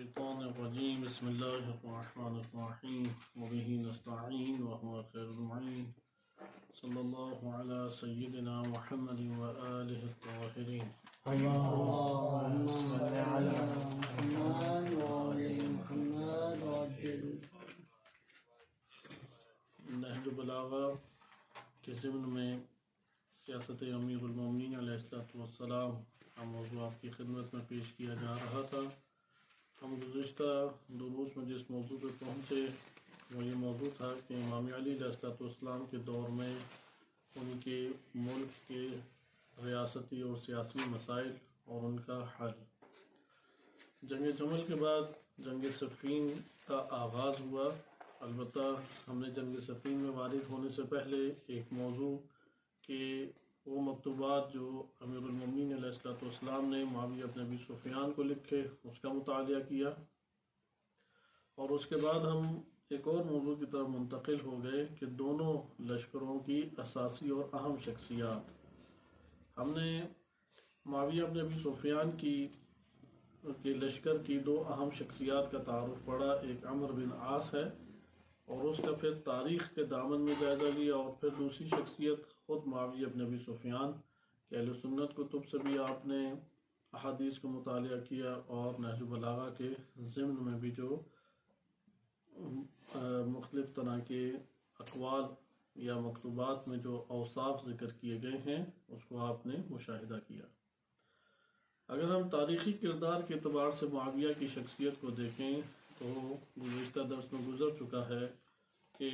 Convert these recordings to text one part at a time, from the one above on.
الشیطان الرجیم بسم اللہ الرحمن الرحیم وبہ نستعین وهو خیر المعین صلی اللہ علی سیدنا محمد وآلہ الطاہرین اللهم صل على محمد وعلى محمد وعجل. نہج البلاغہ کے ضمن میں سیاست امیر المومنین علیہ السلام کا موضوع آپ کی خدمت میں پیش کیا جا رہا تھا. ہم گزشتہ دروس میں جس موضوع پہ پہنچے وہ یہ موضوع تھا کہ امام علی علیہ السلام کے دور میں ان کے ملک کے ریاستی اور سیاسی مسائل اور ان کا حل. جنگ جمل کے بعد جنگ صفین کا آغاز ہوا. البتہ ہم نے جنگ صفین میں وارد ہونے سے پہلے ایک موضوع کہ وہ مکتوبات جو امیر المومنین علیہ السلام نے معاویہ بن ابی سفیان کو لکھے اس کا مطالعہ کیا، اور اس کے بعد ہم ایک اور موضوع کی طرف منتقل ہو گئے کہ دونوں لشکروں کی اساسی اور اہم شخصیات. ہم نے معاویہ بن ابی سفیان کے لشکر کی دو اہم شخصیات کا تعارف پڑھا. ایک عمرو بن عاص ہے اور اس کا پھر تاریخ کے دامن میں جائزہ لیا، اور پھر دوسری شخصیت خود معاویہ بن ابی سفیان کہ اہل سنت کتب سے بھی آپ نے احادیث کو مطالعہ کیا، اور نہج البلاغہ کے ضمن میں بھی جو مختلف طرح کے اقوال یا مکتوبات میں جو اوصاف ذکر کیے گئے ہیں اس کو آپ نے مشاہدہ کیا. اگر ہم تاریخی کردار کے اعتبار سے معاویہ کی شخصیت کو دیکھیں تو گزشتہ درس میں گزر چکا ہے کہ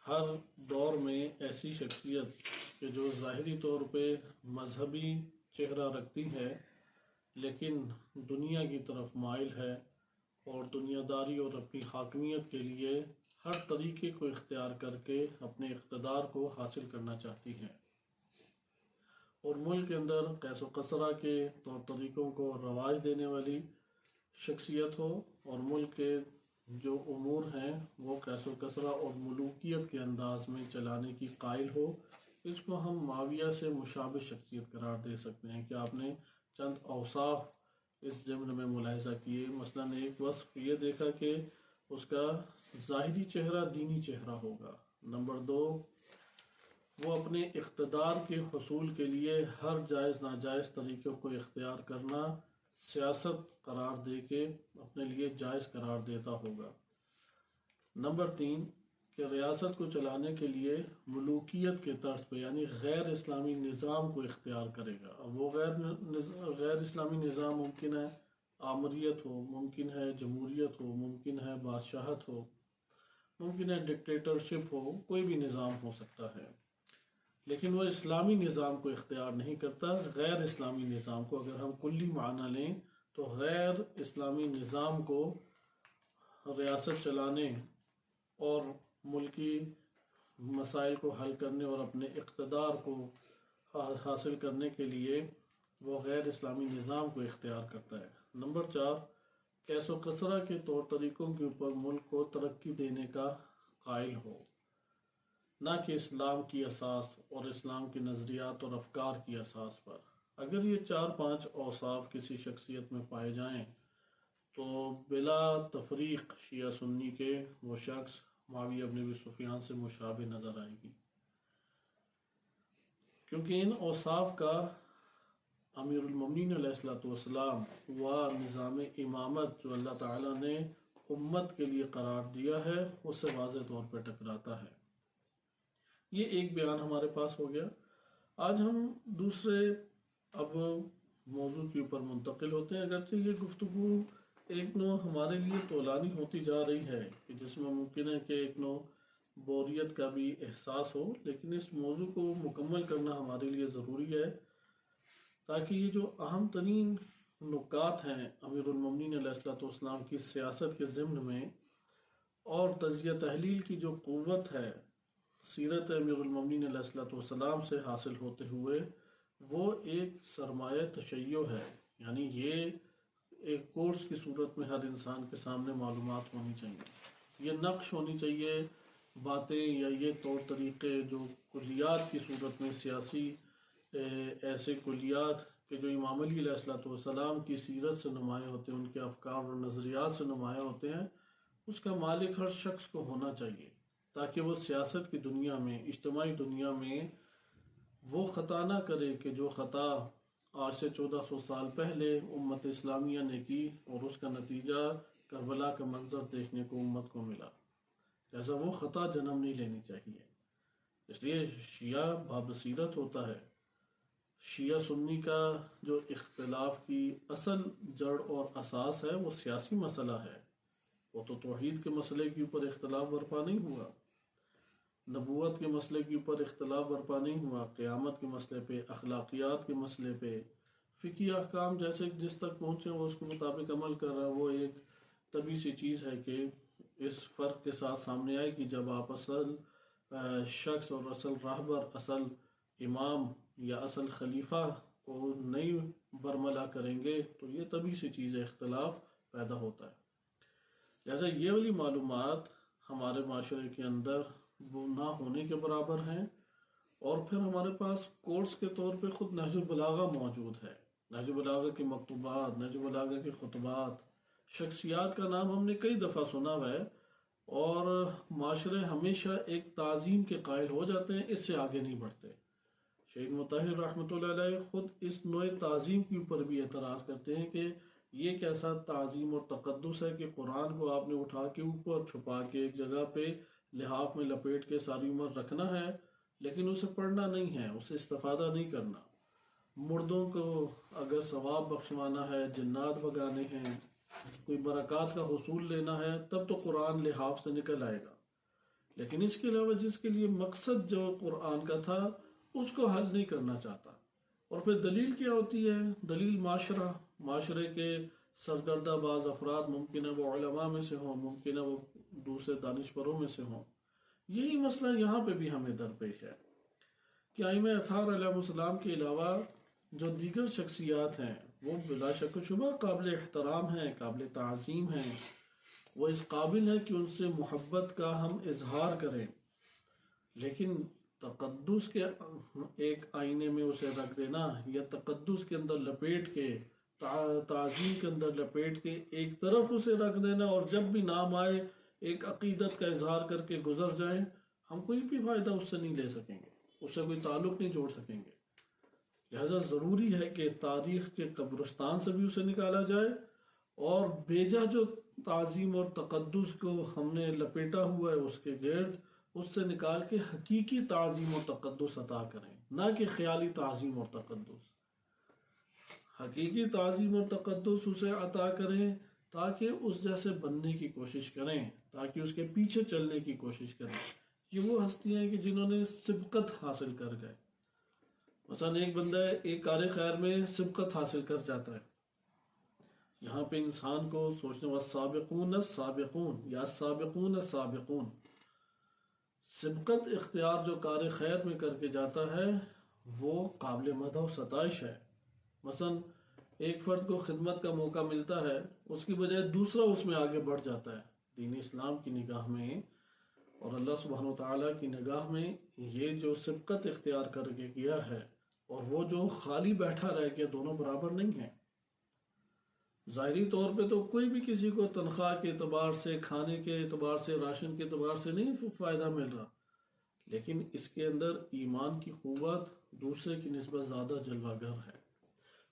ہر دور میں ایسی شخصیت کہ جو ظاہری طور پہ مذہبی چہرہ رکھتی ہے لیکن دنیا کی طرف مائل ہے اور دنیا داری اور اپنی حاکمیت کے لیے ہر طریقے کو اختیار کر کے اپنے اقتدار کو حاصل کرنا چاہتی ہے، اور ملک کے اندر قیس و کسرہ کے طور طریقوں کو رواج دینے والی شخصیت ہو، اور ملک کے جو امور ہیں وہ قیس و کسرہ اور ملوکیت کے انداز میں چلانے کی قائل ہو. اس کو ہم معاویہ سے مشابہ شخصیت قرار دے سکتے ہیں کہ آپ نے چند اوصاف اس ضمن میں ملاحظہ کیے. مثلا ایک وصف یہ دیکھا کہ اس کا ظاہری چہرہ دینی چہرہ ہوگا. نمبر دو، وہ اپنے اقتدار کے حصول کے لیے ہر جائز ناجائز طریقوں کو اختیار کرنا سیاست قرار دے کے اپنے لیے جائز قرار دیتا ہوگا. نمبر تین، کہ ریاست کو چلانے کے لیے ملوکیت کے طرز پہ یعنی غیر اسلامی نظام کو اختیار کرے گا. اب وہ غیر اسلامی نظام ممکن ہے آمریت ہو، ممکن ہے جمہوریت ہو، ممکن ہے بادشاہت ہو، ممکن ہے ڈکٹیٹرشپ ہو، کوئی بھی نظام ہو سکتا ہے، لیکن وہ اسلامی نظام کو اختیار نہیں کرتا. غیر اسلامی نظام کو اگر ہم کلی معنی لیں تو غیر اسلامی نظام کو ریاست چلانے اور ملکی مسائل کو حل کرنے اور اپنے اقتدار کو حاصل کرنے کے لیے وہ غیر اسلامی نظام کو اختیار کرتا ہے. نمبر چار، قیس و کسرہ کے طور طریقوں کے اوپر ملک کو ترقی دینے کا قائل ہو، نہ کہ اسلام کی اساس اور اسلام کے نظریات اور افکار کی اساس پر. اگر یہ چار پانچ اوصاف کسی شخصیت میں پائے جائیں تو بلا تفریق شیعہ سنی کے وہ شخص معاویہ بن ابی سفیان سے مشابہ نظر آئے گی، کیونکہ ان اوصاف کا امیر المومنین علیہ السلام و نظام امامت جو اللہ تعالیٰ نے امت کے لیے قرار دیا ہے اس سے واضح طور پہ ٹکراتا ہے. یہ ایک بیان ہمارے پاس ہو گیا. آج ہم دوسرے اب موضوع کے اوپر منتقل ہوتے ہیں. اگرچہ یہ گفتگو ایک نوع ہمارے لیے طولانی ہوتی جا رہی ہے کہ جس میں ممکن ہے کہ ایک نوع بوریت کا بھی احساس ہو، لیکن اس موضوع کو مکمل کرنا ہمارے لیے ضروری ہے تاکہ یہ جو اہم ترین نکات ہیں امیر المومنین علیہ السلام کی سیاست کے ضمن میں اور تجزیہ تحلیل کی جو قوت ہے سیرت امیر المومنین علیہ السلام سے حاصل ہوتے ہوئے وہ ایک سرمایہ تشیع ہے. یعنی یہ ایک کورس کی صورت میں ہر انسان کے سامنے معلومات ہونی چاہیے، یہ نقش ہونی چاہیے، باتیں یا یہ طور طریقے جو کلیات کی صورت میں سیاسی ایسے کلیات کہ جو امام علی علیہ السلام کی سیرت سے نمایاں ہوتے ہیں، ان کے افکار اور نظریات سے نمایاں ہوتے ہیں، اس کا مالک ہر شخص کو ہونا چاہیے، تاکہ وہ سیاست کی دنیا میں، اجتماعی دنیا میں وہ خطا نہ کرے کہ جو خطا آج سے 1400 سال پہلے امت اسلامیہ نے کی اور اس کا نتیجہ کربلا کا منظر دیکھنے کو امت کو ملا۔ لہذا وہ خطا جنم نہیں لینی چاہیے۔ اس لیے شیعہ بابصیرت ہوتا ہے۔ شیعہ سنی کا جو اختلاف کی اصل جڑ اور اساس ہے وہ سیاسی مسئلہ ہے، وہ تو توحید کے مسئلے کے اوپر اختلاف برپا نہیں ہوا، نبوت کے مسئلے کے اوپر اختلاف برپا نہیں ہوا، قیامت کے مسئلے پہ، اخلاقیات کے مسئلے پہ، فقہی احکام جیسے جس تک پہنچے وہ اس کے مطابق عمل کر رہا ہے۔ وہ ایک طبیعی سی چیز ہے کہ اس فرق کے ساتھ سامنے آئے کہ جب آپ اصل شخص اور اصل راہبر، اصل امام یا اصل خلیفہ کو نہیں برملا کریں گے تو یہ طبیعی سی چیز ہے، اختلاف پیدا ہوتا ہے۔ لہذا یہ والی معلومات ہمارے معاشرے کے اندر وہ نہ ہونے کے برابر ہیں۔ اور پھر ہمارے پاس کورس کے طور پہ خود نہج البلاغہ موجود ہے، نہج البلاغہ کی مکتوبات، نہج البلاغہ کے خطبات، شخصیات کا نام ہم نے کئی دفعہ سنا ہوا ہے، اور معاشرے ہمیشہ ایک تعظیم کے قائل ہو جاتے ہیں، اس سے آگے نہیں بڑھتے۔ شہید مطہر رحمۃ اللہ علیہ خود اس نوع تعظیم کے اوپر بھی اعتراض کرتے ہیں کہ یہ کیسا تعظیم اور تقدس ہے کہ قرآن کو آپ نے اٹھا کے اوپر چھپا کے ایک جگہ پہ لحاف میں لپیٹ کے ساری عمر رکھنا ہے، لیکن اسے پڑھنا نہیں ہے، اسے استفادہ نہیں کرنا۔ مردوں کو اگر ثواب بخشوانا ہے، جنات بگانے ہیں، کوئی برکات کا حصول لینا ہے، تب تو قرآن لحاف سے نکل آئے گا، لیکن اس کے علاوہ جس کے لیے مقصد جو قرآن کا تھا اس کو حل نہیں کرنا چاہتا۔ اور پھر دلیل کیا ہوتی ہے؟ دلیل معاشرے کے سرگردہ بعض افراد، ممکن ہے وہ علماء میں سے ہوں، ممکن ہے وہ دوسرے دانشوروں میں سے ہوں۔ یہی مسئلہ یہاں پہ بھی ہمیں درپیش ہے کہ ائمہ اطہار علیہ السلام کے علاوہ جو دیگر شخصیات ہیں وہ بلا شک و شبہ قابل احترام ہیں، قابل تعظیم ہیں، وہ اس قابل ہیں کہ ان سے محبت کا ہم اظہار کریں، لیکن تقدس کے ایک آئینے میں اسے رکھ دینا یا تقدس کے اندر لپیٹ کے، تعظیم کے اندر لپیٹ کے ایک طرف اسے رکھ دینا، اور جب بھی نام آئے ایک عقیدت کا اظہار کر کے گزر جائیں، ہم کوئی بھی فائدہ اس سے نہیں لے سکیں گے، اس سے کوئی تعلق نہیں جوڑ سکیں گے۔ لہذا ضروری ہے کہ تاریخ کے قبرستان سے بھی اسے نکالا جائے، اور بیجا جو تعظیم اور تقدس کو ہم نے لپیٹا ہوا ہے اس کے گرد، اس سے نکال کے حقیقی تعظیم اور تقدس عطا کریں، نہ کہ خیالی تعظیم اور تقدس۔ حقیقی تعظیم اور تقدس اسے عطا کریں تاکہ اس جیسے بننے کی کوشش کریں، تاکہ اس کے پیچھے چلنے کی کوشش کریں۔ یہ وہ ہستیاں ہیں کہ جنہوں نے سبقت حاصل کر گئے۔ مثلا ایک بندہ ایک کار خیر میں سبقت حاصل کر جاتا ہے، یہاں پہ انسان کو سوچنے والسابقون السابقون یا السابقون السابقون، سبقت اختیار جو کار خیر میں کر کے جاتا ہے وہ قابل مدح و ستائش ہے۔ مثلا ایک فرد کو خدمت کا موقع ملتا ہے، اس کی بجائے دوسرا اس میں آگے بڑھ جاتا ہے۔ دین اسلام کی نگاہ میں اور اللہ سبحانہ وتعالیٰ کی نگاہ میں یہ جو سبقت اختیار کر کے گیا ہے اور وہ جو خالی بیٹھا رہ گیا، دونوں برابر نہیں ہیں۔ ظاہری طور پہ تو کوئی بھی کسی کو تنخواہ کے اعتبار سے، کھانے کے اعتبار سے، راشن کے اعتبار سے نہیں فائدہ مل رہا، لیکن اس کے اندر ایمان کی قوت دوسرے کی نسبت زیادہ جلوہ گر ہے۔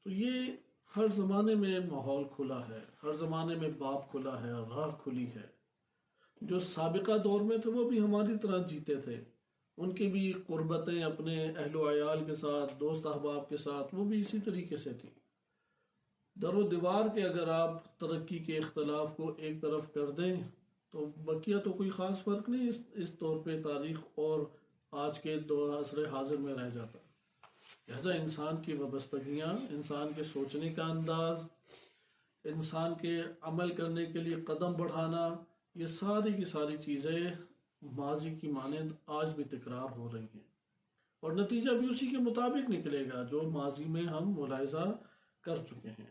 تو یہ ہر زمانے میں ماحول کھلا ہے، ہر زمانے میں باب کھلا ہے، راہ کھلی ہے۔ جو سابقہ دور میں تھے وہ بھی ہماری طرح جیتے تھے، ان کی بھی قربتیں اپنے اہل و عیال کے ساتھ، دوست احباب کے ساتھ، وہ بھی اسی طریقے سے تھی۔ در و دیوار کے اگر آپ ترقی کے اختلاف کو ایک طرف کر دیں تو بقیہ تو کوئی خاص فرق نہیں اس طور پہ تاریخ اور آج کے عصر حاضر میں رہ جاتا۔ لہذا انسان کی وابستگیاں، انسان کے سوچنے کا انداز، انسان کے عمل کرنے کے لیے قدم بڑھانا، یہ ساری کی ساری چیزیں ماضی کی مانند آج بھی تکرار ہو رہی ہیں، اور نتیجہ بھی اسی کے مطابق نکلے گا جو ماضی میں ہم ملاحظہ کر چکے ہیں۔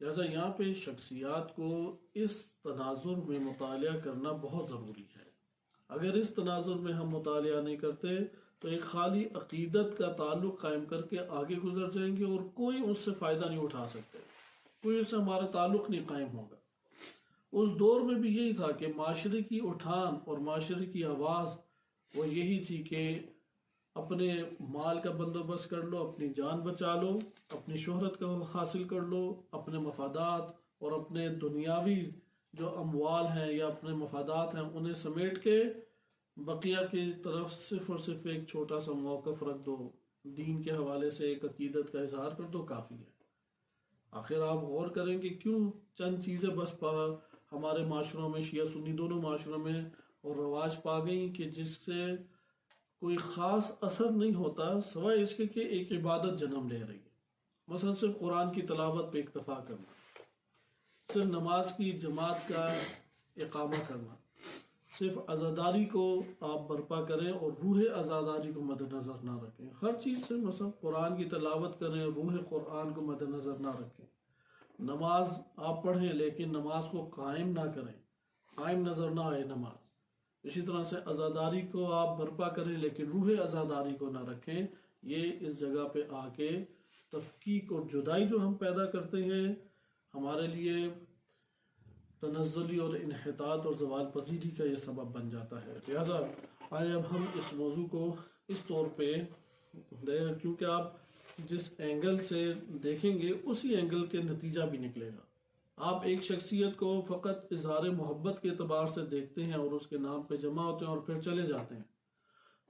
لہذا یہاں پہ شخصیات کو اس تناظر میں مطالعہ کرنا بہت ضروری ہے۔ اگر اس تناظر میں ہم مطالعہ نہیں کرتے تو ایک خالی عقیدت کا تعلق قائم کر کے آگے گزر جائیں گے اور کوئی اس سے فائدہ نہیں اٹھا سکتے، کوئی اس سے ہمارا تعلق نہیں قائم ہوگا۔ اس دور میں بھی یہی تھا کہ معاشرے کی اٹھان اور معاشرے کی آواز وہ یہی تھی کہ اپنے مال کا بندوبست کر لو، اپنی جان بچا لو، اپنی شہرت کو حاصل کر لو، اپنے مفادات اور اپنے دنیاوی جو اموال ہیں یا اپنے مفادات ہیں انہیں سمیٹ کے بقیہ کی طرف صرف اور صرف ایک چھوٹا سا موقف رکھ دو، دین کے حوالے سے ایک عقیدت کا اظہار کر دو، کافی ہے۔ آخر آپ غور کریں کہ کیوں چند چیزیں بس ہمارے معاشروں میں، شیعہ سنی دونوں معاشروں میں اور رواج پا گئیں کہ جس سے کوئی خاص اثر نہیں ہوتا سوائے اس کے کہ ایک عبادت جنم لے رہی ہے۔ مثلا صرف قرآن کی تلاوت پہ اکتفا کرنا، صرف نماز کی جماعت کا اقامہ کرنا، صرف عزاداری کو آپ برپا کریں اور روح عزاداری کو مد نظر نہ رکھیں۔ ہر چیز سے مثلا قرآن کی تلاوت کریں، روح قرآن کو مد نظر نہ رکھیں۔ نماز آپ پڑھیں لیکن نماز کو قائم نہ کریں، قائم نظر نہ آئے نماز۔ اسی طرح سے عزاداری کو آپ برپا کریں لیکن روح عزاداری کو نہ رکھیں۔ یہ اس جگہ پہ آ کے تفکیک اور جدائی جو ہم پیدا کرتے ہیں ہمارے لیے تنزلی اور انحطاط اور زوال پذیری کا یہ سبب بن جاتا ہے۔ لہذا آئے اب ہم اس موضوع کو اس طور پہ کیونکہ آپ جس اینگل سے دیکھیں گے اسی اینگل کے نتیجہ بھی نکلے گا۔ آپ ایک شخصیت کو فقط اظہار محبت کے اعتبار سے دیکھتے ہیں اور اس کے نام پہ جمع ہوتے ہیں اور پھر چلے جاتے ہیں،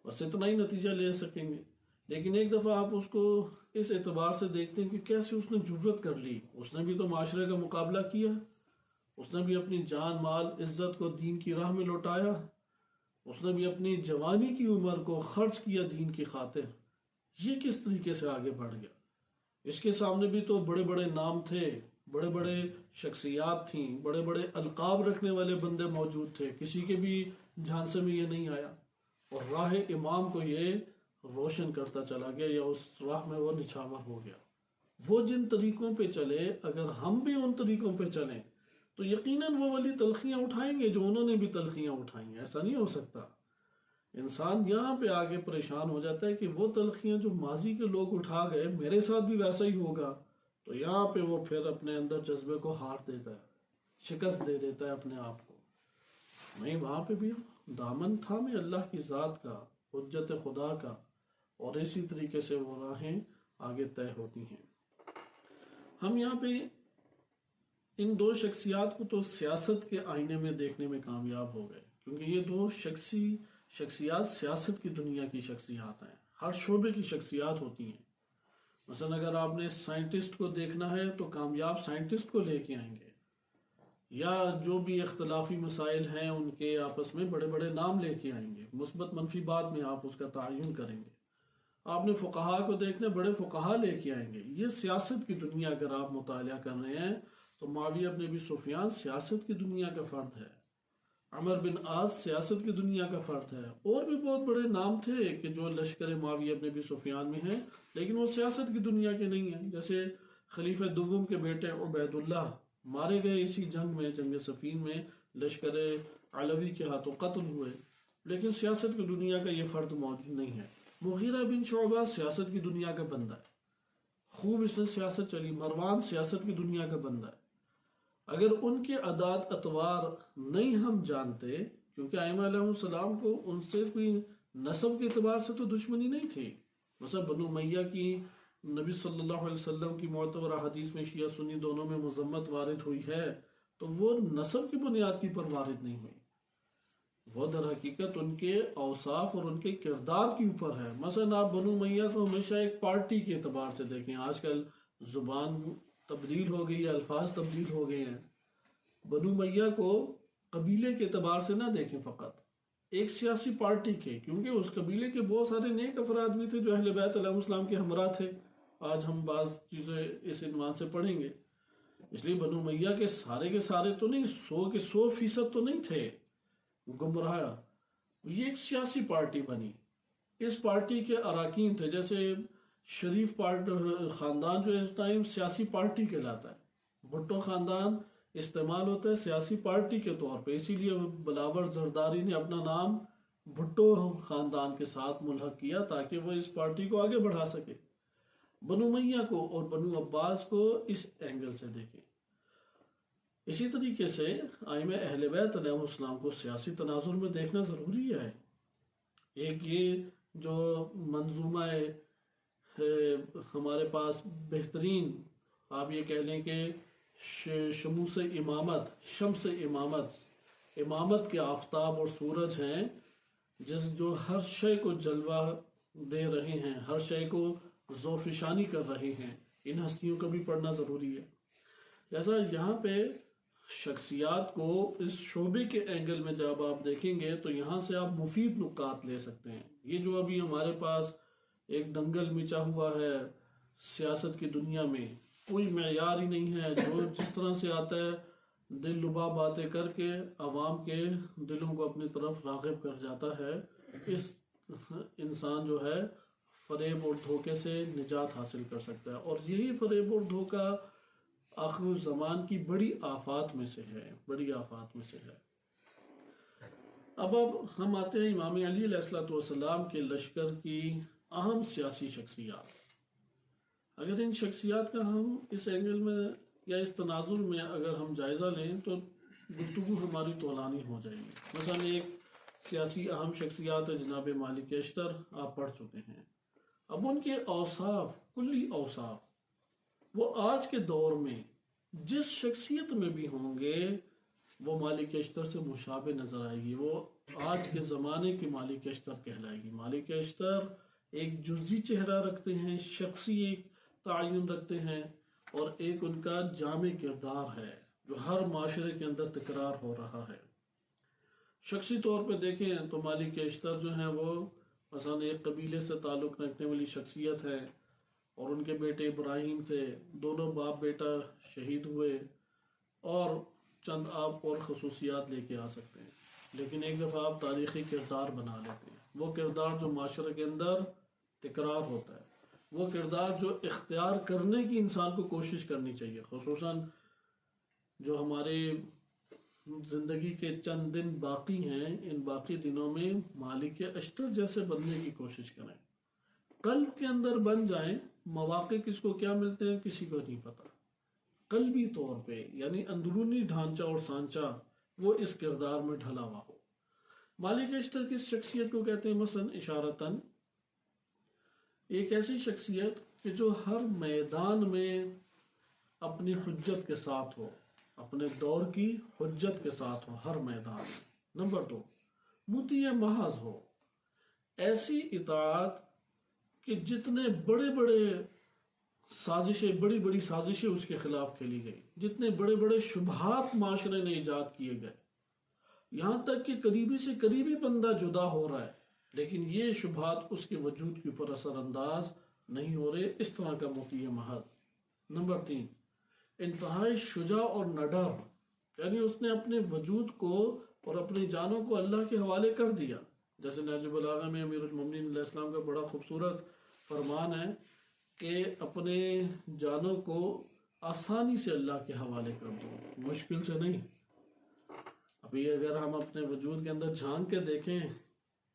بس اتنا ہی نتیجہ لے سکیں گے۔ لیکن ایک دفعہ آپ اس کو اس اعتبار سے دیکھتے ہیں کہ کیسے اس نے جرأت کر لی، اس نے بھی تو معاشرے کا مقابلہ کیا، اس نے بھی اپنی جان مال عزت کو دین کی راہ میں لوٹایا، اس نے بھی اپنی جوانی کی عمر کو خرچ کیا دین کی خاطر، یہ کس طریقے سے آگے بڑھ گیا۔ اس کے سامنے بھی تو بڑے بڑے نام تھے، بڑے بڑے شخصیات تھیں، بڑے بڑے القاب رکھنے والے بندے موجود تھے، کسی کے بھی جھانسے میں یہ نہیں آیا اور راہ امام کو یہ روشن کرتا چلا گیا یا اس راہ میں وہ نچھاور ہو گیا۔ وہ جن طریقوں پہ چلے اگر ہم بھی ان طریقوں پہ چلیں تو یقیناً وہ والی تلخیاں اٹھائیں گے جو انہوں نے بھی تلخیاں اٹھائیں ہیں۔ ایسا نہیں ہو سکتا۔ انسان یہاں پہ آگے پریشان ہو جاتا ہے کہ وہ تلخیاں جو ماضی کے لوگ اٹھا گئے میرے ساتھ بھی ویسا ہی ہوگا، تو یہاں پہ وہ پھر اپنے اندر جذبے کو ہار دیتا ہے، شکست دے دیتا ہے اپنے آپ کو۔ نہیں، وہاں پہ بھی دامن تھامے اللہ کی ذات کا، حجت خدا کا، اور اسی طریقے سے وہ راہیں آگے طے ہوتی ہیں۔ ہم یہاں پہ ان دو شخصیات کو تو سیاست کے آئینے میں دیکھنے میں کامیاب ہو گئے، کیونکہ یہ دو شخصیات سیاست کی دنیا کی شخصیات ہیں، ہر شعبے کی شخصیات ہوتی ہیں۔ مثلا اگر آپ نے سائنٹسٹ کو دیکھنا ہے تو کامیاب سائنٹسٹ کو لے کے آئیں گے، یا جو بھی اختلافی مسائل ہیں ان کے آپس میں بڑے بڑے نام لے کے آئیں گے، مثبت منفی بات میں آپ اس کا تعین کریں گے۔ آپ نے فقہا کو دیکھنا، بڑے فقہا لے کے آئیں گے۔ یہ سیاست کی دنیا اگر آپ مطالعہ کر رہے ہیں تو معاویہ بن ابی سفیان سیاست کی دنیا کا فرد ہے، عمر بن عاص سیاست کی دنیا کا فرد ہے، اور بھی بہت بڑے نام تھے کہ جو لشکر معاویہ بن ابی سفیان میں ہیں لیکن وہ سیاست کی دنیا کے نہیں ہیں۔ جیسے خلیفہ دوم کے بیٹے عبید اللہ مارے گئے اسی جنگ میں، جنگ صفین میں، لشکر علوی کے ہاتھوں قتل ہوئے، لیکن سیاست کی دنیا کا یہ فرد موجود نہیں ہے۔ مغیرہ بن شعبہ سیاست کی دنیا کا بندہ ہے، خوب اس نے سیاست چلی۔ مروان سیاست کی دنیا کا بندہ ہے۔ اگر ان کے عادات اطوار نہیں ہم جانتے، کیونکہ ائمہ علیہ السلام کو ان سے کوئی نسب کے اعتبار سے تو دشمنی نہیں تھی۔ مثلا بنو امیہ کی نبی صلی اللہ علیہ وسلم کی معتبر حدیث میں شیعہ سنی دونوں میں مذمت وارد ہوئی ہے تو وہ نسب کی بنیاد کی پر وارد نہیں ہوئی، وہ در حقیقت ان کے اوصاف اور ان کے کردار کے اوپر ہے۔ مثلا آپ بنو امیہ کو ہمیشہ ایک پارٹی کے اعتبار سے دیکھیں، آج کل زبان تبدیل ہو گئی ہے، الفاظ تبدیل ہو گئے ہیں۔ بنو امیہ کو قبیلے کے اعتبار سے نہ دیکھیں، فقط ایک سیاسی پارٹی کے، کیونکہ اس قبیلے کے بہت سارے نیک افراد بھی تھے جو اہل بیت علیہ السلام کے ہمراہ تھے۔ آج ہم بعض چیزیں اس عنوان سے پڑھیں گے۔ اس لیے بنو امیہ کے سارے تو نہیں، 100% تو نہیں تھے گمراہ۔ یہ ایک سیاسی پارٹی بنی، اس پارٹی کے اراکین تھے، جیسے شریف خاندان جو اس ٹائم سیاسی پارٹی کہلاتا ہے، بھٹو خاندان استعمال ہوتا ہے سیاسی پارٹی کے طور پہ، اسی لیے بلاور زرداری نے اپنا نام بھٹو خاندان کے ساتھ ملحق کیا تاکہ وہ اس پارٹی کو آگے بڑھا سکے۔ بنو امیہ کو اور بنو عباس کو اس اینگل سے دیکھیں۔ اسی طریقے سے ائمہ اہل بیت علیہ السلام کو سیاسی تناظر میں دیکھنا ضروری ہے۔ ایک یہ جو منظومہ ہمارے پاس بہترین، آپ یہ کہہ لیں کہ شموس امامت، شمس امامت، امامت کے آفتاب اور سورج ہیں جو ہر شے کو جلوہ دے رہے ہیں، ہر شے کو زورفشانی کر رہے ہیں، ان ہستیوں کو بھی پڑھنا ضروری ہے۔ جیسا یہاں پہ شخصیات کو اس شعبے کے اینگل میں جب آپ دیکھیں گے تو یہاں سے آپ مفید نکات لے سکتے ہیں۔ یہ جو ابھی ہمارے پاس ایک دنگل مچا ہوا ہے سیاست کی دنیا میں، کوئی معیار ہی نہیں ہے، جو جس طرح سے آتا ہے دل لبا باتیں کر کے عوام کے دلوں کو اپنی طرف راغب کر جاتا ہے۔ اس انسان جو ہے فریب اور دھوکے سے نجات حاصل کر سکتا ہے، اور یہی فریب اور دھوکہ آخر الزمان کی بڑی آفات میں سے ہے، بڑی آفات میں سے ہے۔ اب ہم آتے ہیں امام علی علیہ السلام کے لشکر کی اہم سیاسی شخصیات۔ اگر ان شخصیات کا ہم اس اینگل میں یا اس تناظر میں اگر ہم جائزہ لیں تو گفتگو ہماری طولانی ہو جائے گی۔ مثلا ایک سیاسی اہم شخصیات ہے جناب مالک اشتر، آپ پڑھ چکے ہیں۔ اب ان کے اوصاف، کلی اوصاف، وہ آج کے دور میں جس شخصیت میں بھی ہوں گے وہ مالک اشتر سے مشابہ نظر آئے گی، وہ آج کے زمانے کی مالک اشتر کہلائے گی۔ مالک اشتر ایک جزئی چہرہ رکھتے ہیں، شخصی ایک تعین رکھتے ہیں، اور ایک ان کا جامع کردار ہے جو ہر معاشرے کے اندر تکرار ہو رہا ہے۔ شخصی طور پہ دیکھیں تو مالک اشتر جو ہیں وہ مثلا ایک قبیلے سے تعلق رکھنے والی شخصیت ہے، اور ان کے بیٹے ابراہیم تھے، دونوں باپ بیٹا شہید ہوئے، اور چند آپ اور خصوصیات لے کے آ سکتے ہیں، لیکن ایک دفعہ آپ تاریخی کردار بنا لیتے ہیں، وہ کردار جو معاشرے کے اندر تکرار ہوتا ہے، وہ کردار جو اختیار کرنے کی انسان کو کوشش کرنی چاہیے، خصوصاً جو ہمارے زندگی کے چند دن باقی ہیں، ان باقی دنوں میں مالک اشتر جیسے بننے کی کوشش کریں، قلب کے اندر بن جائیں۔ مواقع کس کو کیا ملتے ہیں کسی کو نہیں پتا، قلبی طور پہ یعنی اندرونی ڈھانچہ اور سانچہ وہ اس کردار میں ڈھلا ہوا ہو۔ مالک اشتر کس شخصیت کو کہتے ہیں؟ مثلا اشارتاً ایک ایسی شخصیت کہ جو ہر میدان میں اپنی حجت کے ساتھ ہو، اپنے دور کی حجت کے ساتھ ہو ہر میدان میں۔ نمبر 2، مطیع محض ہو، ایسی اطاعت کہ جتنے بڑے بڑی سازشیں اس کے خلاف کھیلی گئی، جتنے بڑے بڑے شبہات معاشرے نے ایجاد کیے گئے، یہاں تک کہ قریبی سے قریبی بندہ جدا ہو رہا ہے لیکن یہ شبہات اس کے وجود کے اوپر اثر انداز نہیں ہو رہے، اس طرح کا مطیع محض۔ نمبر 3، انتہائی شجاع اور نڈر، یعنی اس نے اپنے وجود کو اور اپنی جانوں کو اللہ کے حوالے کر دیا، جیسے نہج البلاغہ میں امیر المومنین علیہ السلام کا بڑا خوبصورت فرمان ہے کہ اپنے جانوں کو آسانی سے اللہ کے حوالے کر دو، مشکل سے نہیں۔ ابھی اگر ہم اپنے وجود کے اندر جھانک کے دیکھیں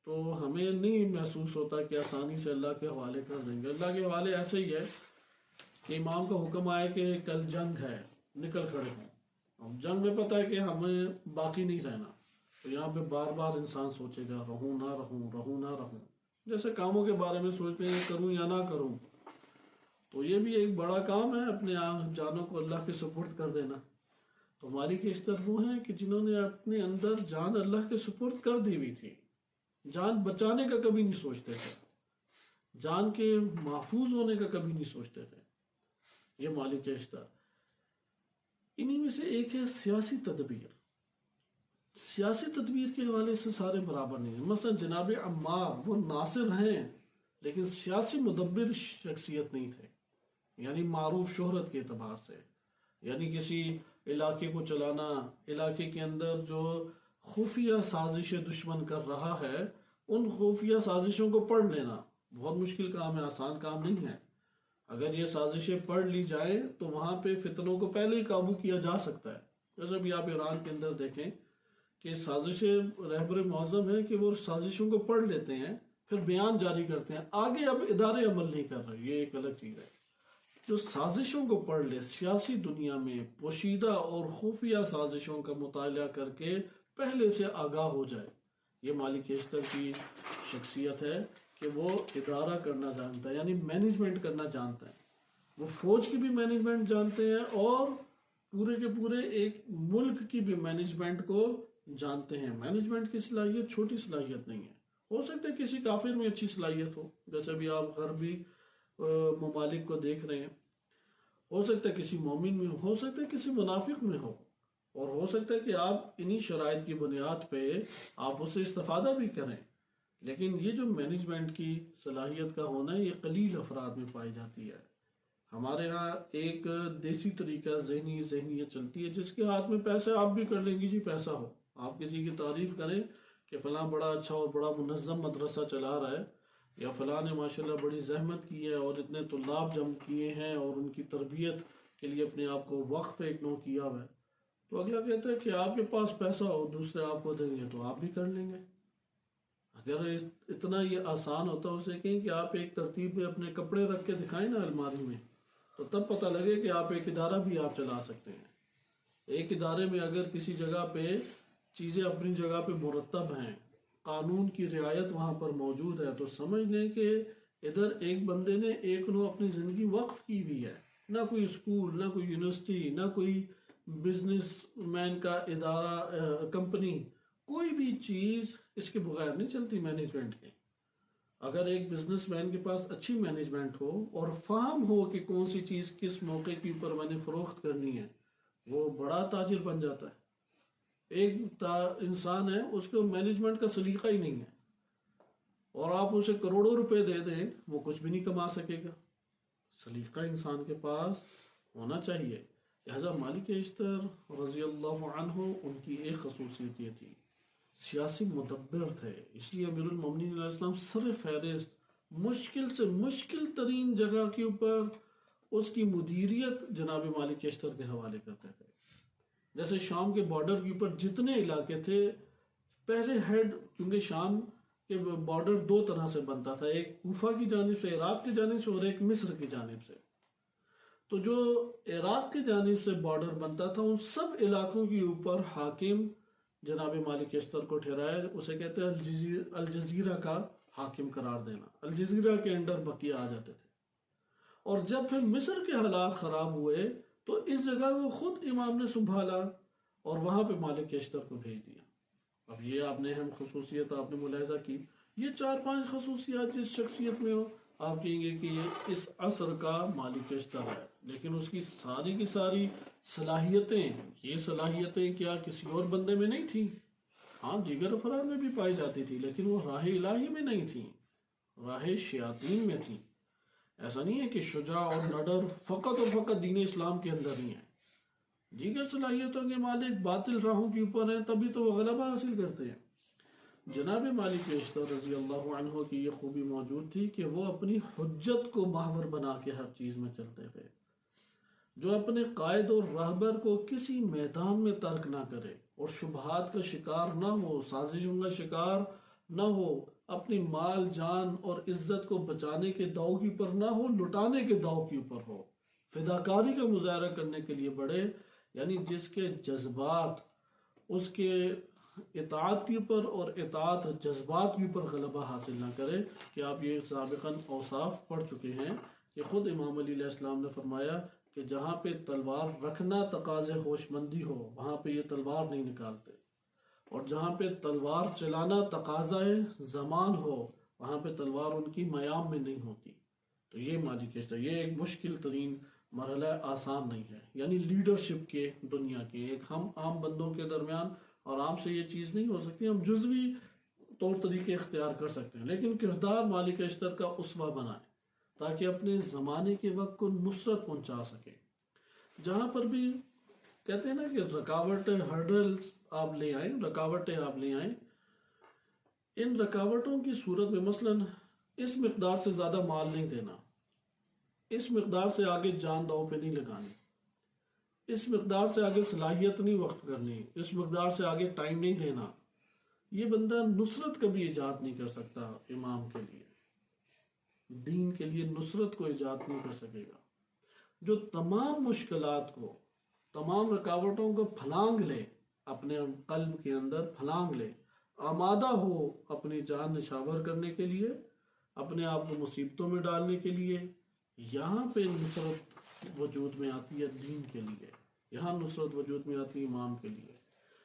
تو ہمیں نہیں محسوس ہوتا کہ آسانی سے اللہ کے حوالے کر دیں گے۔ اللہ کے حوالے ایسے ہی ہے کہ امام کا حکم آئے کہ کل جنگ ہے، نکل کھڑے ہوں، اب جنگ میں پتہ ہے کہ ہمیں باقی نہیں رہنا، تو یہاں پہ بار بار انسان سوچے گا رہوں نہ رہوں، رہوں نہ رہوں، جیسے کاموں کے بارے میں سوچتے ہیں کروں یا نہ کروں، تو یہ بھی ایک بڑا کام ہے اپنے جانوں کو اللہ کے سپرد کر دینا۔ تو مالک اشتر وہ ہیں کہ جنہوں نے اپنے اندر جان اللہ کے سپرد کر دی ہوئی تھی، جان بچانے کا کبھی نہیں سوچتے تھے، جان کے محفوظ ہونے کا کبھی نہیں سوچتے تھے، یہ مالک اشتر۔ انہی میں سے ایک ہے سیاسی تدبیر۔ سیاسی تدبیر کے حوالے سے سارے برابر نہیں ہیں۔ مثلا جناب عمار وہ ناصر ہیں لیکن سیاسی مدبر شخصیت نہیں تھے، یعنی معروف شہرت کے اعتبار سے، یعنی کسی علاقے کو چلانا، علاقے کے اندر جو خفیہ سازشیں دشمن کر رہا ہے ان خفیہ سازشوں کو پڑھ لینا بہت مشکل کام ہے، آسان کام نہیں ہے۔ اگر یہ سازشیں پڑھ لی جائیں تو وہاں پہ فتنوں کو پہلے ہی قابو کیا جا سکتا ہے۔ جیسے بھی آپ ایران کے اندر دیکھیں کہ سازشیں رہبر معظم ہے کہ وہ سازشوں کو پڑھ لیتے ہیں پھر بیان جاری کرتے ہیں، آگے اب ادارے عمل نہیں کر رہے، یہ ایک الگ چیز ہے۔ جو سازشوں کو پڑھ لے، سیاسی دنیا میں پوشیدہ اور خفیہ سازشوں کا مطالعہ کر کے پہلے سے آگاہ ہو جائے، یہ مالک اشتر کی شخصیت ہے کہ وہ ادارہ کرنا جانتا ہے، یعنی مینجمنٹ کرنا جانتا ہے۔ وہ فوج کی بھی مینجمنٹ جانتے ہیں اور پورے کے پورے ایک ملک کی بھی مینجمنٹ کو جانتے ہیں۔ مینجمنٹ کی صلاحیت چھوٹی صلاحیت نہیں ہے۔ ہو سکتا ہے کسی کافر میں اچھی صلاحیت ہو، جیسے بھی آپ غربی ممالک کو دیکھ رہے ہیں، ہو سکتا ہے کسی مومن میں ہو سکتا ہے کسی منافق میں ہو، اور ہو سکتا ہے کہ آپ انہی شرائط کی بنیاد پہ آپ اس سے استفادہ بھی کریں، لیکن یہ جو مینجمنٹ کی صلاحیت کا ہونا ہے یہ قلیل افراد میں پائی جاتی ہے۔ ہمارے ہاں ایک دیسی طریقہ ذہنیت چلتی ہے، جس کے ہاتھ میں پیسہ آپ بھی کر لیں گی جی پیسہ ہو، آپ کسی کی تعریف کریں کہ فلاں بڑا اچھا اور بڑا منظم مدرسہ چلا رہا ہے، یا فلاں نے ماشاءاللہ بڑی زحمت کی ہے اور اتنے طلاب جمع کیے ہیں اور ان کی تربیت کے لیے اپنے آپ کو وقف ایک نو کیا ہوا ہے، تو اگلا کہتا ہے کہ آپ کے پاس پیسہ ہو دوسرے آپ کو دیں گے تو آپ بھی کر لیں گے۔ اگر اتنا یہ آسان ہوتا اسے کہیں کہ آپ ایک ترتیب میں اپنے کپڑے رکھ کے دکھائیں نا الماری میں، تو تب پتہ لگے کہ آپ ایک ادارہ بھی آپ چلا سکتے ہیں۔ ایک ادارے میں اگر کسی جگہ پہ چیزیں اپنی جگہ پہ مرتب ہیں، قانون کی رعایت وہاں پر موجود ہے، تو سمجھ لیں کہ ادھر ایک بندے نے ایک نو اپنی زندگی وقف کی ہوئی ہے، نہ کوئی اسکول، نہ کوئی یونیورسٹی، نہ کوئی بزنس مین کا ادارہ، کمپنی، کوئی بھی چیز اس کے بغیر نہیں چلتی مینجمنٹ کے۔ اگر ایک بزنس مین کے پاس اچھی مینجمنٹ ہو اور فہم ہو کہ کون سی چیز کس موقع کے اوپر میں نے فروخت کرنی ہے، وہ بڑا تاجر بن جاتا ہے۔ ایک انسان ہے اس کو مینجمنٹ کا سلیقہ ہی نہیں ہے، اور آپ اسے کروڑوں روپے دے دیں وہ کچھ بھی نہیں کما سکے گا۔ سلیقہ انسان کے پاس ہونا چاہیے۔ لہذا مالک اشتر رضی اللہ عنہ ان کی ایک خصوصیت یہ تھی، سیاسی مدبر تھے، اس لیے امیر المومنین علیہ السلام سر فہرست مشکل سے مشکل ترین جگہ کے اوپر اس کی مدیریت جناب مالک اشتر کے حوالے کرتے تھے۔ جیسے شام کے بارڈر کے اوپر جتنے علاقے تھے، پہلے ہیڈ، کیونکہ شام کے بارڈر دو طرح سے بنتا تھا، ایک کوفہ کی جانب سے، عراق کی جانب سے، اور ایک مصر کی جانب سے۔ تو جو عراق کی جانب سے بارڈر بنتا تھا ان سب علاقوں کے اوپر حاکم جناب مالک اشتر کو ٹھہرایا، اسے کہتے ہیں الجزیرہ کا حاکم قرار دینا۔ الجزیرہ کے انڈر بقیہ آ جاتے تھے، اور جب پھر مصر کے حالات خراب ہوئے تو اس جگہ کو خود امام نے سنبھالا اور وہاں پہ مالک اشتر کو بھیج دیا۔ اب یہ آپ نے اہم خصوصیت آپ نے ملاحظہ کی، یہ 4-5 خصوصیات جس شخصیت میں ہو آپ کہیں گے کہ یہ اس عصر کا مالک اشتر ہے، لیکن اس کی ساری صلاحیتیں، یہ صلاحیتیں کیا کسی اور بندے میں نہیں تھیں؟ ہاں دیگر افراد میں بھی پائی جاتی تھی، لیکن وہ راہ الہی میں نہیں تھیں، راہ شیاطین میں تھیں۔ ایسا نہیں ہے کہ شجاع اور نڈر فقط اور فقط دین اسلام کے اندر ہی ہیں، دیگر صلاحیتوں کے مالک باطل راہوں کے اوپر ہیں، تبھی تو وہ غلبہ حاصل کرتے ہیں۔ جناب مالک اشتر رضی اللہ عنہ کی یہ خوبی موجود تھی کہ وہ اپنی حجت کو محور بنا کے ہر چیز میں چلتے تھے، جو اپنے قائد اور رہبر کو کسی میدان میں ترک نہ کرے اور شبہات کا شکار نہ ہو، سازشوں کا شکار نہ ہو، اپنی مال، جان اور عزت کو بچانے کے داؤ کے اوپر نہ ہو، لٹانے کے داؤ کے اوپر ہو، فداکاری کا مظاہرہ کرنے کے لیے بڑھے، یعنی جس کے جذبات اس کے اطاعت کے اوپر اور اطاعت جذبات کے اوپر غلبہ حاصل نہ کرے۔ کہ آپ یہ سابقاً اوصاف پڑھ چکے ہیں کہ خود امام علی علیہ السلام نے فرمایا کہ جہاں پہ تلوار رکھنا تقاضے ہوش مندی ہو وہاں پہ یہ تلوار نہیں نکالتے، اور جہاں پہ تلوار چلانا تقاضائے زمان ہو وہاں پہ تلوار ان کی میام میں نہیں ہوتی۔ تو یہ مالک اشتر، یہ ایک مشکل ترین مرحلہ، آسان نہیں ہے، یعنی لیڈرشپ کے دنیا کے ایک ہم عام بندوں کے درمیان، اور عام سے یہ چیز نہیں ہو سکتی، ہم جزوی طور طریقے اختیار کر سکتے ہیں، لیکن کردار مالک اشتر کا اسوہ بنائیں تاکہ اپنے زمانے کے وقت کو نصرت پہنچا سکے۔ جہاں پر بھی کہتے ہیں نا کہ رکاوٹیں، ہرڈلز آپ لے آئیں، رکاوٹیں آپ لے آئیں، ان رکاوٹوں کی صورت میں مثلاً اس مقدار سے زیادہ مال نہیں دینا، اس مقدار سے آگے جان داؤ پہ نہیں لگانی، اس مقدار سے آگے صلاحیت نہیں وقف کرنی، اس مقدار سے آگے ٹائم نہیں دینا، یہ بندہ نصرت کبھی ایجاد نہیں کر سکتا امام کے لیے، دین کے لیے نصرت کو ایجاد نہیں کر سکے گا۔ جو تمام مشکلات کو، تمام رکاوٹوں کو پھلانگ لے، اپنے قلب کے اندر پھلانگ لے، آمادہ ہو اپنی جان نشاور کرنے کے لیے، اپنے آپ کو مصیبتوں میں ڈالنے کے لیے، یہاں پہ نصرت وجود میں آتی ہے دین کے لیے، یہاں نصرت وجود میں آتی ہے امام کے لیے۔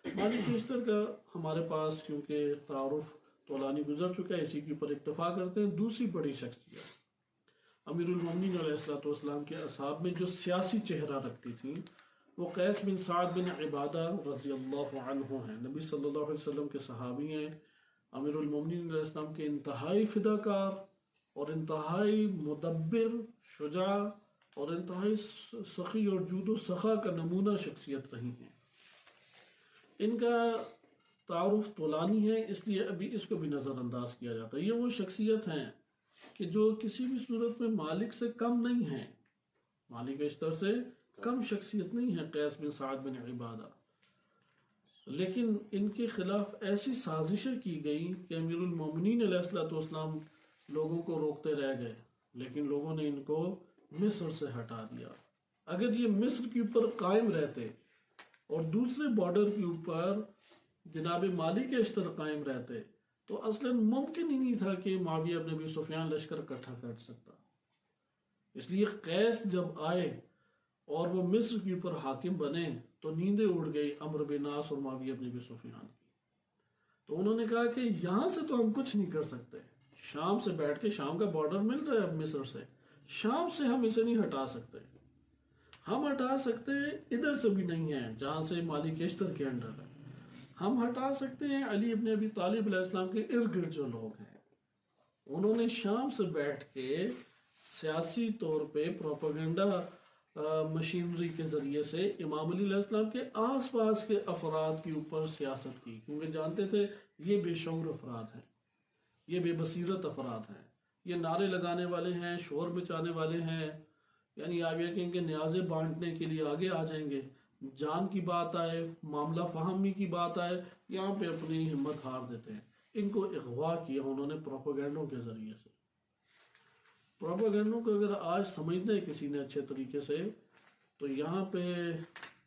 مالک اشتر کا ہمارے پاس کیونکہ تعارف طولانی گزر چکا ہے، اسی کے اوپر اکتفا کرتے ہیں۔ دوسری بڑی شخصیت امیر المومنین علیہ السلام کے اصحاب میں جو سیاسی چہرہ رکھتی تھی، وہ قیس بن سعد بن عبادہ رضی اللہ عنہ ہیں۔ نبی صلی اللہ علیہ وسلم کے صحابی ہیں، امیر المومنین علیہ السلام کے انتہائی فداکار اور انتہائی مدبر، شجاع اور انتہائی سخی اور جود و سخا کا نمونہ شخصیت رہی ہیں۔ ان کا تعارف طولانی ہے، اس لیے ابھی اس کو بھی نظر انداز کیا جاتا ہے۔ یہ وہ شخصیت ہیں کہ جو کسی بھی صورت میں مالک سے کم نہیں ہیں، مالک اشتر سے کم شخصیت نہیں ہے قیس بن سعد بن عبادہ، لیکن ان کے خلاف ایسی سازشیں کی گئی کہ امیر المومنین علیہ السلام لوگوں کو روکتے رہ گئے، لیکن لوگوں نے ان کو مصر سے ہٹا دیا۔ اگر یہ مصر کے اوپر قائم رہتے اور دوسرے بارڈر کے اوپر جناب مالک اشتر قائم رہتے تو اصلاً ممکن ہی نہیں تھا کہ معاویہ بن ابی سفیان لشکر اکٹھا کر سکتا۔ اس لیے قیس جب آئے اور وہ مصر کے اوپر حاکم بنے تو نیندیں اڑ گئی عمرو بن عاص اور معاویہ بن ابی سفیان کی۔ تو انہوں نے کہا کہ یہاں سے تو ہم کچھ نہیں کر سکتے، شام سے بیٹھ کے، شام کا بارڈر مل رہا ہے اب مصر سے، شام سے ہم اسے نہیں ہٹا سکتے، ہم ہٹا سکتے ادھر سے بھی نہیں ہیں جہاں سے مالک اشتر کے انڈر ہے، ہم ہٹا سکتے ہیں علی ابن ابی طالب علیہ السلام کے ارد گرد جو لوگ ہیں۔ انہوں نے شام سے بیٹھ کے سیاسی طور پہ پروپیگنڈا مشینری کے ذریعے سے امام علی علیہ السلام کے آس پاس کے افراد کے اوپر سیاست کی، کیونکہ جانتے تھے یہ بے شعور افراد ہیں، یہ بے بصیرت افراد ہیں، یہ نعرے لگانے والے ہیں، شور مچانے والے ہیں، یعنی آپ یہ کہیں کہ نیازیں بانٹنے کے لیے آگے آ جائیں گے، جان کی بات آئے، معاملہ فہمی کی بات آئے، یہاں پہ اپنی ہمت ہار دیتے ہیں۔ ان کو اغوا کیا انہوں نے پروپیگنڈوں کے ذریعے سے۔ پروپیگنڈوں کو اگر آج سمجھنا ہے کسی نے اچھے طریقے سے تو یہاں پہ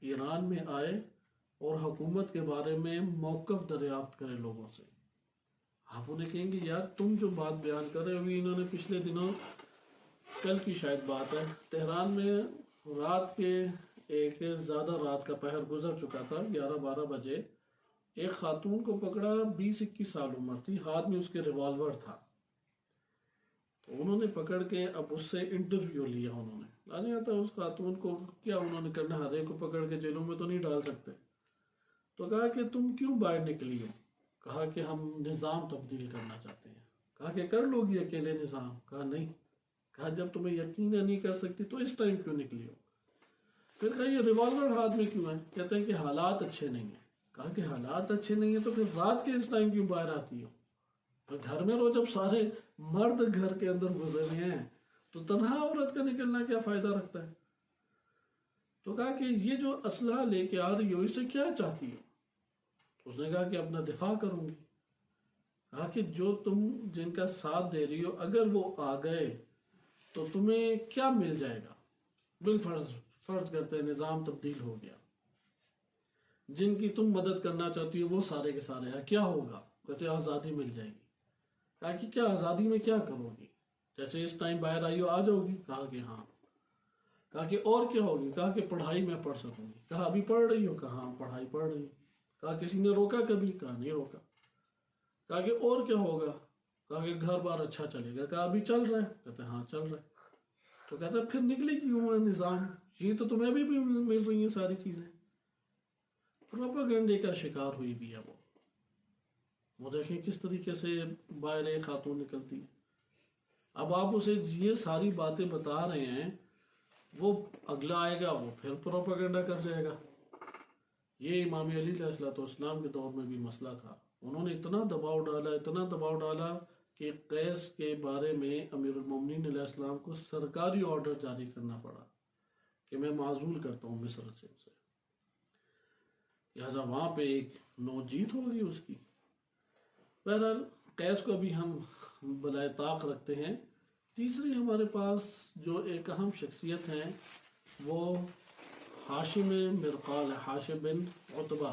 ایران میں آئے اور حکومت کے بارے میں موقف دریافت کرے لوگوں سے۔ آپ انہیں کہیں گے یار تم جو بات بیان کر رہے ہو، انہوں نے پچھلے دنوں، کل کی شاید بات ہے، تہران میں رات کے ایک زیادہ رات کا پہر گزر چکا تھا، 11-12 بجے، ایک خاتون کو پکڑا، 20-21 سال عمر تھی، ہاتھ میں اس کے ریوالور تھا، تو انہوں نے پکڑ کے اب اس سے انٹرویو لیا۔ انہوں نے لازمی آتا اس خاتون کو کیا انہوں نے کرنا، ہر ایک کو پکڑ کے جیلوں میں تو نہیں ڈال سکتے، تو کہا کہ تم کیوں باہر نکلی ہو؟ کہا کہ ہم نظام تبدیل کرنا چاہتے ہیں۔ کہا کہ کر لو گی اکیلے نظام؟ کہا نہیں۔ کہا جب تمہیں یقین نہیں کر سکتی تو اس ٹائم کیوں نکلی ہو؟ پھر کہا یہ ریوالور ہاتھ میں کیوں ہے؟ کہتے ہیں کہ حالات اچھے نہیں ہیں۔ کہا کہ حالات اچھے نہیں ہیں تو پھر رات کے اس ٹائم کیوں باہر آتی ہو؟ تو گھر میں رو، جب سارے مرد گھر کے اندر گزر رہے ہیں تو تنہا عورت کا نکلنا کیا فائدہ رکھتا ہے؟ تو کہا کہ یہ جو اسلحہ لے کے آ رہی ہو اسے کیا چاہتی ہو؟ اس نے کہا کہ اپنا دفاع کروں گی۔ کہا کہ جو تم جن کا ساتھ دے رہی ہو اگر وہ آ گئے تو تمہیں کیا مل جائے گا؟ بالفرض فرض کرتے ہیں نظام تبدیل ہو گیا، جن کی تم مدد کرنا چاہتی ہو وہ سارے کے سارے ہیں، کیا ہوگا؟ کہتے آزادی مل جائے گی۔ کہا کہ کیا آزادی میں کیا کرو گی؟ جیسے اس ٹائم باہر آئی ہو آ جاؤ گی؟ کہا کہ ہاں۔ کہا کہ اور کیا ہوگی؟ کہا کہ پڑھائی میں پڑھ سکوں گی۔ کہا ابھی پڑھ رہی ہو؟ کہا ہاں پڑھائی پڑھ رہی ہوں۔ کہا کسی نے روکا کبھی؟ کہا نہیں روکا۔ کہا کہ اور کیا ہوگا؟ کہا کہ گھر بار اچھا چلے گا۔ کہا ابھی چل رہا ہے؟ کہتے ہاں چل رہا ہے۔ تو کہتا پھر نکلی کیوں ہے نظام؟ یہ تو تمہیں بھی مل رہی ہیں ساری چیزیں۔ پروپیگنڈے کا شکار ہوئی بھی ہے وہ دیکھیں کس طریقے سے باہر ایک خاتون نکلتی ہے۔ اب آپ اسے یہ ساری باتیں بتا رہے ہیں، وہ اگلا آئے گا وہ پھر پروپیگنڈا کر جائے گا۔ یہ امام علی علیہ السلام کے دور میں بھی مسئلہ تھا۔ انہوں نے اتنا دباؤ ڈالا کہ قیس کے بارے میں امیر المومنین علیہ السلام کو سرکاری آرڈر جاری کرنا پڑا کہ میں معزول کرتا ہوں مصر سے اسے، لہذا وہاں پہ ایک نو جیت ہوگی اس کی۔ بہرحال قیس کو بھی ہم بلائے طاق رکھتے ہیں۔ تیسری ہمارے پاس جو ایک اہم شخصیت ہیں وہ ہاشم مرقال، ہاشم بن عتبہ۔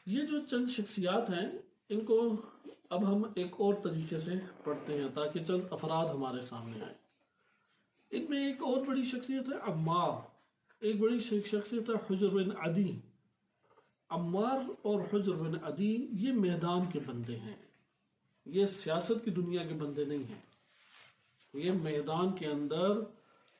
یہ جو چند شخصیات ہیں ان کو اب ہم ایک اور طریقے سے پڑھتے ہیں تاکہ چند افراد ہمارے سامنے آئیں۔ ان میں ایک اور بڑی شخصیت ہے عمار، ایک بڑی شخصیت ہے حجر بن عدی۔ عمار اور حجر بن عدی یہ میدان کے بندے ہیں، یہ سیاست کی دنیا کے بندے نہیں ہیں، یہ میدان کے اندر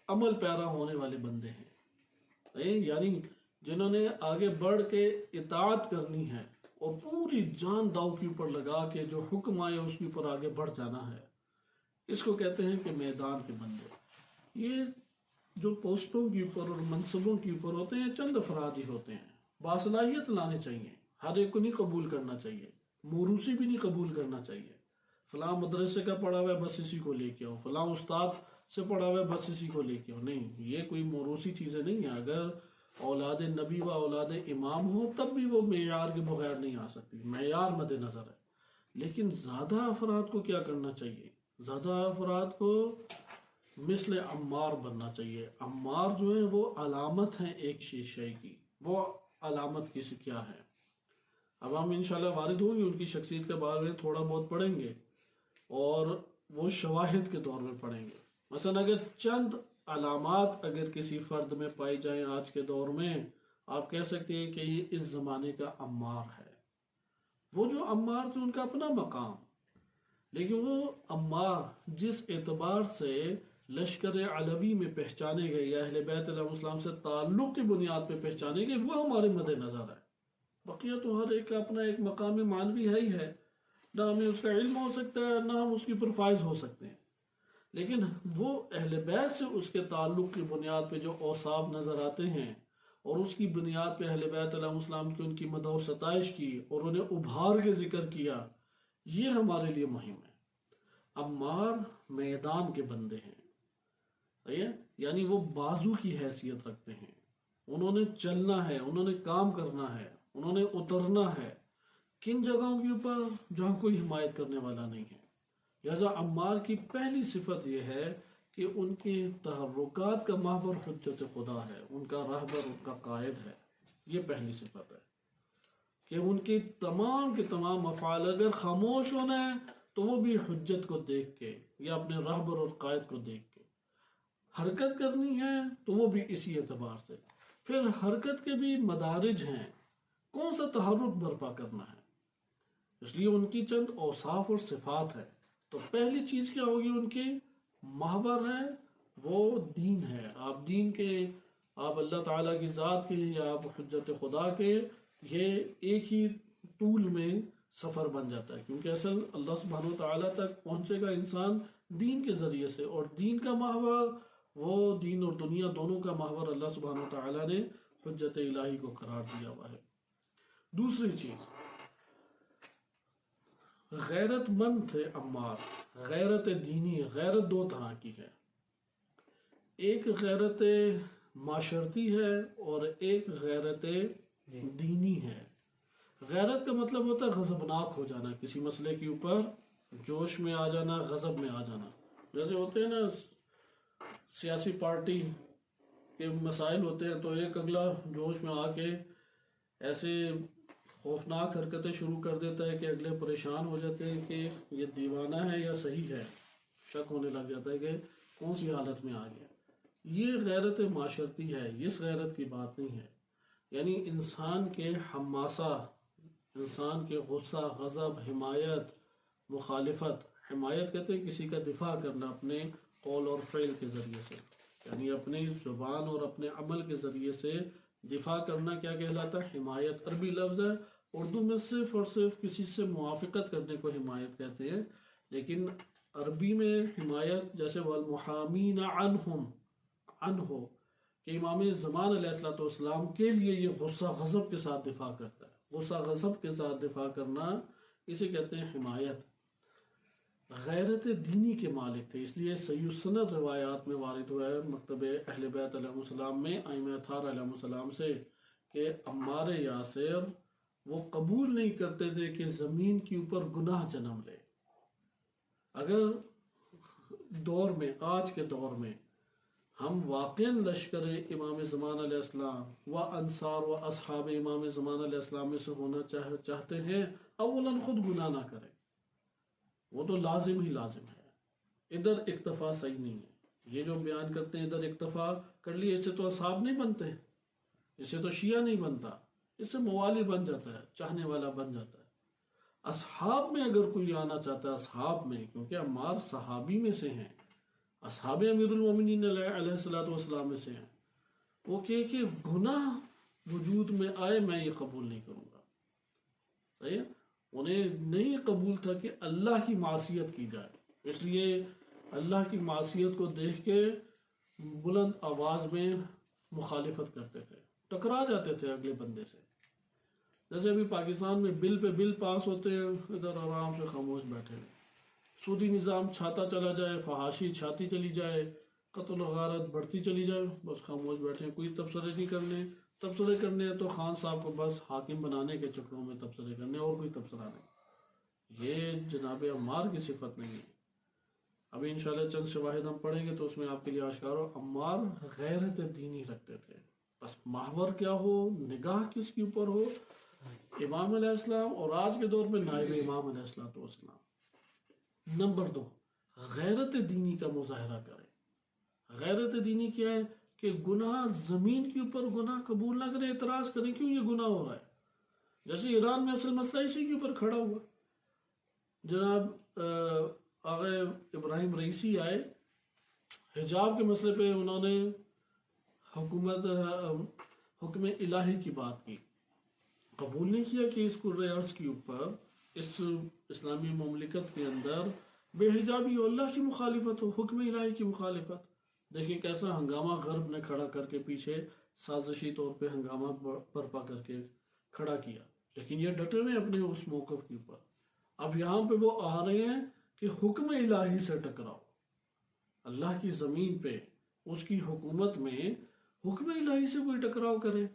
عمل پیرا ہونے والے بندے ہیں، یعنی جنہوں نے آگے بڑھ کے اطاعت کرنی ہے اور پوری جان داؤ کے اوپر لگا کے جو حکم آئے اس کے اوپر آگے بڑھ جانا ہے، اس کو کہتے ہیں کہ میدان کے بندے۔ یہ جو پوسٹوں کے اوپر اور منصبوں کے اوپر ہوتے ہیں چند افراد ہی ہوتے ہیں، باصلاحیت لانے چاہیے، ہر ایک کو نہیں قبول کرنا چاہیے، موروثی بھی نہیں قبول کرنا چاہیے، فلاں مدرسے کا پڑھا ہوا ہے بس اسی کو لے کے آؤ، فلاں استاد سے پڑھا ہوا ہے بس اسی کو لے کے آؤ، نہیں، یہ کوئی موروثی چیزیں نہیں ہیں۔ اگر اولاد نبی و اولاد امام ہو تب بھی وہ معیار کے بغیر نہیں آ سکتی، معیار مد نظر ہے۔ لیکن زیادہ افراد کو کیا کرنا چاہیے؟ زیادہ افراد کو مثل عمار بننا چاہیے۔ عمار جو ہے وہ علامت ہیں ایک شیشے کی، وہ علامت کسی کیا ہے؟ اب ہم انشاءاللہ وارد ہوں گے ان کی شخصیت کے بارے میں تھوڑا بہت پڑھیں گے اور وہ شواہد کے دور میں پڑھیں گے۔ مثلا اگر چند علامات اگر کسی فرد میں پائی جائیں آج کے دور میں، آپ کہہ سکتے ہیں کہ یہ اس زمانے کا عمار ہے۔ وہ جو عمار تھے ان کا اپنا مقام، لیکن وہ عمار جس اعتبار سے لشکر علوی میں پہچانے گئے یا اہل بیت علیہ السلام سے تعلق کی بنیاد پہ پہچانے گئے، وہ ہمارے مد نظر ہے۔ بقیہ تو ہر ایک کا اپنا ایک مقام معنوی ہے ہی ہے، نہ ہمیں اس کا علم ہو سکتا ہے نہ ہم اس کی پر فائز ہو سکتے ہیں، لیکن وہ اہل بیت سے اس کے تعلق کی بنیاد پہ جو اوصاف نظر آتے ہیں اور اس کی بنیاد پہ اہل بیت علیہ السلام کی ان کی مدح و ستائش کی اور انہیں ابھار کے ذکر کیا، یہ ہمارے لیے مہم ہے۔ عمار میدان کے بندے ہیں، یعنی وہ بازو کی حیثیت رکھتے ہیں، انہوں نے چلنا ہے، انہوں نے کام کرنا ہے، انہوں نے اترنا ہے کن جگہوں کے اوپر جہاں کوئی حمایت کرنے والا نہیں ہے۔ لہذا عمار کی پہلی صفت یہ ہے کہ ان کے تحرکات کا محور حجت خدا ہے، ان کا رہبر، ان کا قائد ہے، یہ پہلی صفت ہے کہ ان کے تمام افعال اگر خاموش ہونا ہے تو وہ بھی حجت کو دیکھ کے یا اپنے رہبر اور قائد کو دیکھ کے، حرکت کرنی ہے تو وہ بھی اسی اعتبار سے۔ پھر حرکت کے بھی مدارج ہیں، کون سا تحرک برپا کرنا ہے، اس لیے ان کی چند اوصاف اور صفات ہے۔ تو پہلی چیز کیا ہوگی؟ ان کے محور ہے وہ دین ہے، آپ دین کے، آپ اللہ تعالیٰ کی ذات کے یا آپ حجت خدا کے، یہ ایک ہی طول میں سفر بن جاتا ہے، کیونکہ اصل اللہ سبحانہ و تعالیٰ تک پہنچے گا انسان دین کے ذریعے سے، اور دین کا محور، وہ دین اور دنیا دونوں کا محور اللہ سبحانہ و تعالیٰ نے حجت الہی کو قرار دیا ہوا ہے۔ دوسری چیز، غیرت مند تھے عمار، غیرت دینی، غیرت دو طرح کی ہے، ایک غیرت معاشرتی ہے اور ایک غیرت دینی ہے۔ غیرت کا مطلب ہوتا ہے غضبناک ہو جانا، کسی مسئلے کے اوپر جوش میں آ جانا، غضب میں آ جانا، جیسے ہوتے ہیں نا سیاسی پارٹی کے مسائل ہوتے ہیں تو ایک اگلا جوش میں آ کے ایسے خوفناک حرکتیں شروع کر دیتا ہے کہ اگلے پریشان ہو جاتے ہیں کہ یہ دیوانہ ہے یا صحیح ہے، شک ہونے لگ جاتا ہے کہ کون سی حالت میں آ گیا۔ یہ غیرت معاشرتی ہے، اس غیرت کی بات نہیں ہے، یعنی انسان کے حماسہ، انسان کے غصہ، غضب، حمایت، مخالفت، حمایت کہتے ہیں کسی کا دفاع کرنا اپنے قول اور فعل کے ذریعے سے، یعنی اپنی زبان اور اپنے عمل کے ذریعے سے دفاع کرنا کیا کہلاتا ہے؟ حمایت عربی لفظ ہے، اردو میں صرف اور صرف کسی سے موافقت کرنے کو حمایت کہتے ہیں، لیکن عربی میں حمایت جیسے والمحامین عنہم، عنہ، کہ امام زمان علیہ السلام کے لیے یہ غصہ غضب کے ساتھ دفاع کرتا ہے، غصہ غضب کے ساتھ دفاع کرنا اسے کہتے ہیں حمایت۔ غیرت دینی کے مالک تھے، اس لیے صحیح السند روایات میں وارد ہوا ہے مکتب اہل بیت علیہ السلام میں ائمہ اطہار علیہ السلام سے کہ عمار یاسر وہ قبول نہیں کرتے تھے کہ زمین کے اوپر گناہ جنم لے۔ اگر دور میں، آج کے دور میں ہم واقعاً لشکر امام زمان علیہ السلام و انصار و اصحاب امام زمان علیہ السلام میں سے ہونا چاہتے ہیں، اولاً خود گناہ نہ کریں، وہ تو لازم ہی لازم ہے۔ ادھر اکتفا صحیح نہیں ہے، یہ جو بیان کرتے ہیں ادھر اکتفا کر لیے، اس سے تو اصحاب نہیں بنتے، اس سے تو شیعہ نہیں بنتا، اس سے موالی بن جاتا ہے، چاہنے والا بن جاتا ہے۔ اصحاب میں اگر کوئی آنا چاہتا ہے، اصحاب میں، کیونکہ عمار صحابی میں سے ہیں، اصحاب امیر المومنین علیہ الصلوۃ والسلام میں سے ہیں، وہ کہ گناہ وجود میں آئے میں یہ قبول نہیں کروں گا، صحیح ہے؟ انہیں نہیں قبول تھا کہ اللہ کی معصیت کی جائے، اس لیے اللہ کی معصیت کو دیکھ کے بلند آواز میں مخالفت کرتے تھے، ٹکرا جاتے تھے اگلے بندے سے۔ جیسے ابھی پاکستان میں بل پہ بل پاس ہوتے ہیں، ادھر آرام سے خاموش بیٹھے ہیں، سودی نظام چھاتا چلا جائے، فحاشی چھاتی چلی جائے، قتل و غارت بڑھتی چلی جائے، بس خاموش بیٹھے ہیں، کوئی تبصرے نہیں کرنے، تبصرے کرنے ہیں تو خان صاحب کو بس حاکم بنانے کے چکروں میں تبصرے کرنے، اور کوئی تبصرہ نہیں۔ یہ جناب عمار کی صفت نہیں ہے۔ ابھی انشاءاللہ چند شواہد ہم پڑھیں گے تو اس میں آپ کے لیے آشکار ہو، عمار غیرت دینی رکھتے تھے، بس محور کیا ہو، نگاہ کس کے اوپر ہو، امام علیہ السلام اور آج کے دور میں نائب امام علیہ السلام۔ نمبر 2، غیرت دینی کا مظاہرہ کریں۔ غیرت دینی کیا ہے کہ گناہ زمین کے اوپر گناہ قبول نہ کریں، اعتراض کریں کیوں یہ گناہ ہو رہا ہے۔ جیسے ایران میں اصل مسئلہ اسی کے اوپر کھڑا ہوا، جناب آغا ابراہیم رئیسی آئے، حجاب کے مسئلے پہ انہوں نے حکم الہی کی بات کی، قبول نہیں کیا کہ اس کرۂ ارض کے اوپر، اس اسلامی مملکت کے اندر بے حجابی ہو، اللہ کی مخالفت ہو، حکم الہی کی مخالفت۔ دیکھیں کیسا ہنگامہ غرب نے کھڑا کر کے پیچھے سازشی طور پہ ہنگامہ برپا کر کے کھڑا کیا، لیکن یہ ڈٹے ہوئے اپنے اس موقف کے اوپر۔ اب یہاں پہ وہ آ رہے ہیں کہ حکم الہی سے ٹکراؤ، اللہ کی زمین پہ اس کی حکومت میں حکم الہی سے کوئی ٹکراؤ کرے،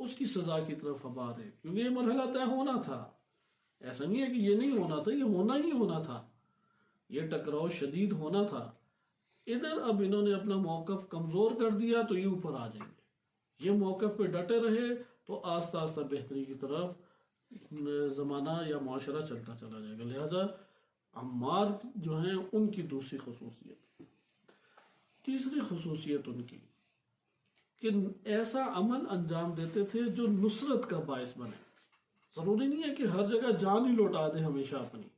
اس کی سزا کی طرف اب آ رہے ہیں، کیونکہ یہ مرحلہ طے ہونا تھا، ایسا نہیں ہے کہ یہ نہیں ہونا تھا، یہ ہونا ہی ہونا تھا، یہ ٹکراؤ شدید ہونا تھا۔ ادھر اب انہوں نے اپنا موقف کمزور کر دیا تو یہ اوپر آ جائیں گے، یہ موقف پہ ڈٹے رہے تو آہستہ آہستہ بہتری کی طرف زمانہ یا معاشرہ چلتا چلا جائے گا۔ لہذا عمار جو ہیں ان کی دوسری خصوصیت۔ تیسری خصوصیت ان کی کہ ایسا عمل انجام دیتے تھے جو نصرت کا باعث بنے۔ ضروری نہیں ہے کہ ہر جگہ جان ہی لوٹا دے ہمیشہ اپنی،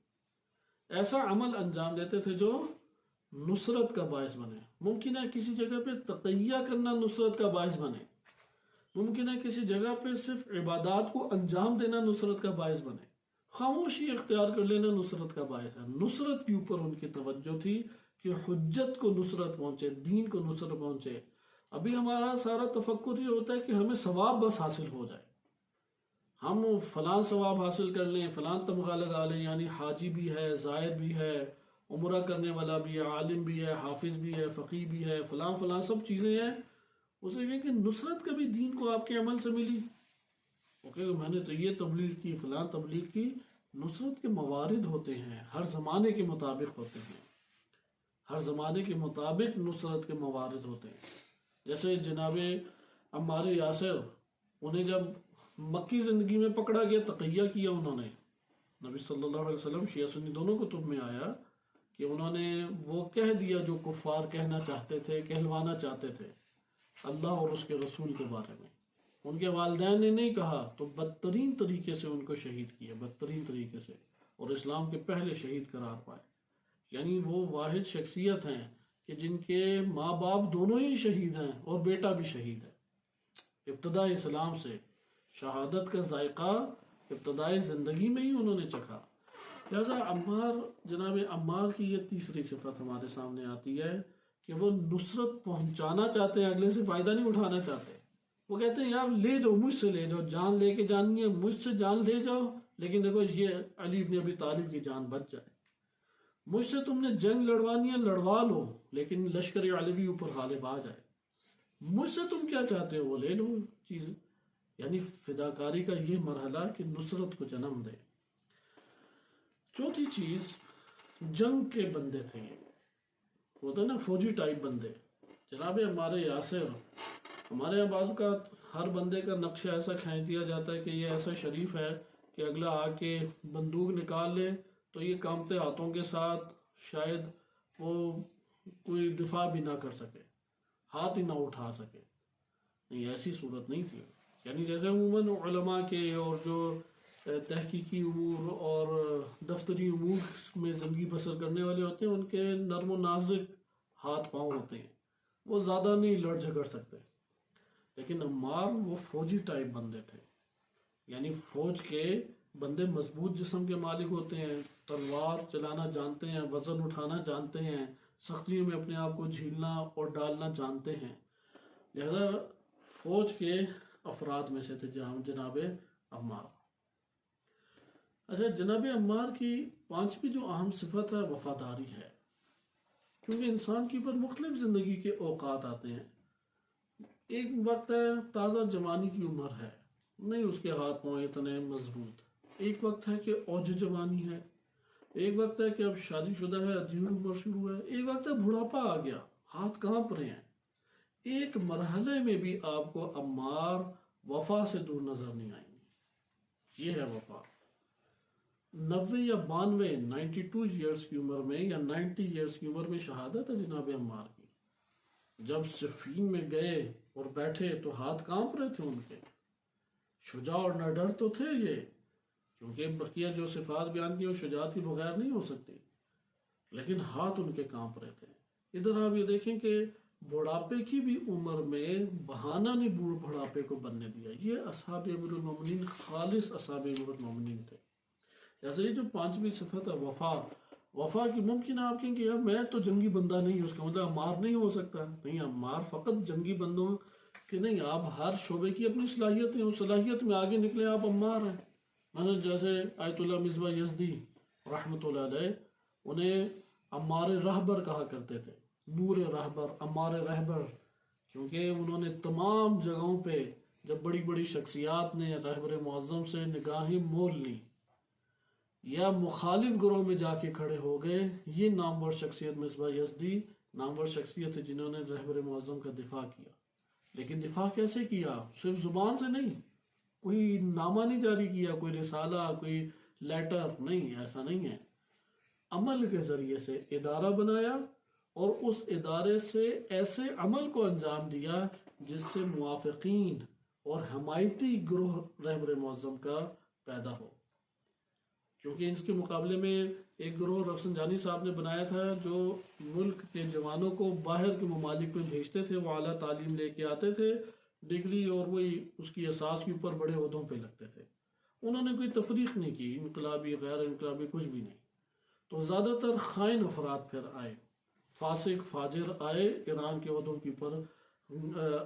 ایسا عمل انجام دیتے تھے جو نصرت کا باعث بنے۔ ممکن ہے کسی جگہ پہ تقیہ کرنا نصرت کا باعث بنے، ممکن ہے کسی جگہ پہ صرف عبادات کو انجام دینا نصرت کا باعث بنے، خاموشی اختیار کر لینا نصرت کا باعث ہے۔ نصرت کے اوپر ان کی توجہ تھی کہ حجت کو نصرت پہنچے، دین کو نصرت پہنچے۔ ابھی ہمارا سارا تفکر یہ ہوتا ہے کہ ہمیں ثواب بس حاصل ہو جائے، ہم فلاں ثواب حاصل کر لیں، فلاں تمغہ لگا لیں، یعنی حاجی بھی ہے، زائر بھی ہے، عمرہ کرنے والا بھی ہے، عالم بھی ہے، حافظ بھی ہے، فقیہ بھی ہے، فلاں فلاں سب چیزیں ہیں۔ اسے کہیں کہ نصرت کبھی دین کو آپ کے عمل سے ملی، وہ کہے کہ میں نے تو یہ تبلیغ کی، فلاں تبلیغ کی۔ نصرت کے موارد ہوتے ہیں، ہر زمانے کے مطابق ہوتے ہیں، ہر زمانے کے مطابق نصرت کے موارد ہوتے ہیں۔ جیسے جناب عمار یاسر، انہیں جب مکی زندگی میں پکڑا گیا، تقیہ کیا انہوں نے، نبی صلی اللہ علیہ وسلم شیعہ سنی دونوں کتب میں آیا کہ انہوں نے وہ کہہ دیا جو کفار کہنا چاہتے تھے، کہلوانا چاہتے تھے اللہ اور اس کے رسول کے بارے میں۔ ان کے والدین نے نہیں کہا تو بدترین طریقے سے ان کو شہید کیا، بدترین طریقے سے، اور اسلام کے پہلے شہید قرار پائے۔ یعنی وہ واحد شخصیت ہیں کہ جن کے ماں باپ دونوں ہی شہید ہیں اور بیٹا بھی شہید ہے۔ ابتدائی اسلام سے شہادت کا ذائقہ ابتدائی زندگی میں ہی انہوں نے چکھا۔ لہذا عمار، جناب عمار کی یہ تیسری صفت ہمارے سامنے آتی ہے کہ وہ نصرت پہنچانا چاہتے ہیں، اگلے سے فائدہ نہیں اٹھانا چاہتے۔ وہ کہتے ہیں یار لے جاؤ، مجھ سے لے جاؤ، جان لے کے جانی ہے، مجھ سے جان لے جاؤ، لیکن دیکھو یہ علی بن ابی طالب کی جان بچ جائے، مجھ سے تم نے جنگ لڑوانی ہے لڑوا لو، لیکن لشکر علوی اوپر غالب آ جائے، مجھ سے تم کیا چاہتے ہو وہ لے لو چیزیں۔ یعنی فداکاری کا یہ مرحلہ کہ نصرت کو جنم دے۔ چوتھی چیز، جنگ کے بندے تھے یہ، ہوتا نا فوجی ٹائپ بندے۔ جناب ہمارے یاسر، ہمارے یہاں بعض اوقات ہر بندے کا نقشہ ایسا کھینچ دیا جاتا ہے کہ یہ ایسا شریف ہے کہ اگلا آ کے بندوق نکال لے تو یہ کامتے ہاتھوں کے ساتھ شاید وہ کوئی دفاع بھی نہ کر سکے، ہاتھ ہی نہ اٹھا سکے۔ نہیں، ایسی صورت نہیں تھی۔ یعنی جیسے عموماً علماء کے اور جو تحقیقی امور اور دفتری امور میں زندگی بسر کرنے والے ہوتے ہیں، ان کے نرم و نازک ہاتھ پاؤں ہوتے ہیں، وہ زیادہ نہیں لڑ جھگڑ سکتے۔ لیکن عمار وہ فوجی ٹائپ بندے تھے، یعنی فوج کے بندے مضبوط جسم کے مالک ہوتے ہیں، تلوار چلانا جانتے ہیں، وزن اٹھانا جانتے ہیں، سختیوں میں اپنے آپ کو جھیلنا اور ڈالنا جانتے ہیں۔ لہذا فوج کے افراد میں سے تھے جناب عمار۔ اچھا، جناب عمار کی پانچویں جو اہم صفت ہے وفاداری ہے، کیونکہ انسان کے اوپر مختلف زندگی کے اوقات آتے ہیں۔ ایک وقت ہے تازہ جوانی کی عمر ہے، نہیں اس کے ہاتھ پاؤں اتنے مضبوط۔ ایک وقت ہے کہ اوج جوانی ہے، ایک وقت ہے کہ اب شادی شدہ ہے، ادھیڑ عمر شروع ہے، ایک وقت ہے بڑھاپا آ گیا، ہاتھ کانپ رہے ہیں۔ ایک مرحلے میں بھی آپ کو عمار وفا سے دور نظر نہیں آئیں گے۔ یہ ہے وفا۔ 90 یا 92 92 ایئرس کی عمر میں یا 90 ایئرس کی عمر میں شہادت ہے جناب عمار کی۔ جب صفین میں گئے اور بیٹھے تو ہاتھ کانپ رہے تھے ان کے۔ شجاع اور نڈر تو تھے یہ، کیونکہ بقیہ جو صفات بیان کی وہ شجاعت کے بغیر نہیں ہو سکتی، لیکن ہاتھ ان کے کانپ رہے تھے۔ ادھر آپ یہ دیکھیں کہ بڑھاپے کی بھی عمر میں بہانہ نہیں بڑھاپے کو بننے دیا۔ یہ اصحاب امیر المومنین خالص اصحاب امیر المومنین تھے۔ جیسے یہ جو پانچویں صفت ہے وفا کی، ممکن ہے آپ کہیں کہ یار میں تو جنگی بندہ نہیں، اس کا مطلب عمار نہیں ہو سکتا۔ نہیں، عمار فقط جنگی بندوں کہ نہیں، آپ ہر شعبے کی اپنی صلاحیت ہیں، اس صلاحیت میں آگے نکلے آپ عمار ہیں۔ مثلا جیسے آیت اللہ مصباح یزدی رحمۃ اللہ علیہ، انہیں عمار رہبر کہا کرتے تھے، نور رہبر، عمار رہبر، کیونکہ انہوں نے تمام جگہوں پہ جب بڑی بڑی شخصیات نے رہبر معظم سے نگاہیں مول لی یا مخالف گروہ میں جا کے کھڑے ہو گئے، یہ نامور شخصیت مصباح یزدی نامور شخصیت ہے جنہوں نے رہبر معظم کا دفاع کیا۔ لیکن دفاع کیسے کیا؟ صرف زبان سے نہیں، کوئی نامہ نہیں جاری کیا، کوئی رسالہ، کوئی لیٹر نہیں، ایسا نہیں ہے۔ عمل کے ذریعے سے ادارہ بنایا اور اس ادارے سے ایسے عمل کو انجام دیا جس سے موافقین اور حمایتی گروہ رہبر معظم کا پیدا ہو۔ کیونکہ اس کے مقابلے میں ایک گروہ رفسنجانی صاحب نے بنایا تھا جو ملک کے جوانوں کو باہر کے ممالک میں بھیجتے تھے، وہ اعلیٰ تعلیم لے کے آتے تھے، ڈگری اور وہی اس کی اساس کے اوپر بڑے عہدوں پہ لگتے تھے۔ انہوں نے کوئی تفریق نہیں کی، انقلابی غیر انقلابی کچھ بھی نہیں۔ تو زیادہ تر خائن افراد پھر آئے، فاسق فاجر آئے، ایران کے عہدوں کے اوپر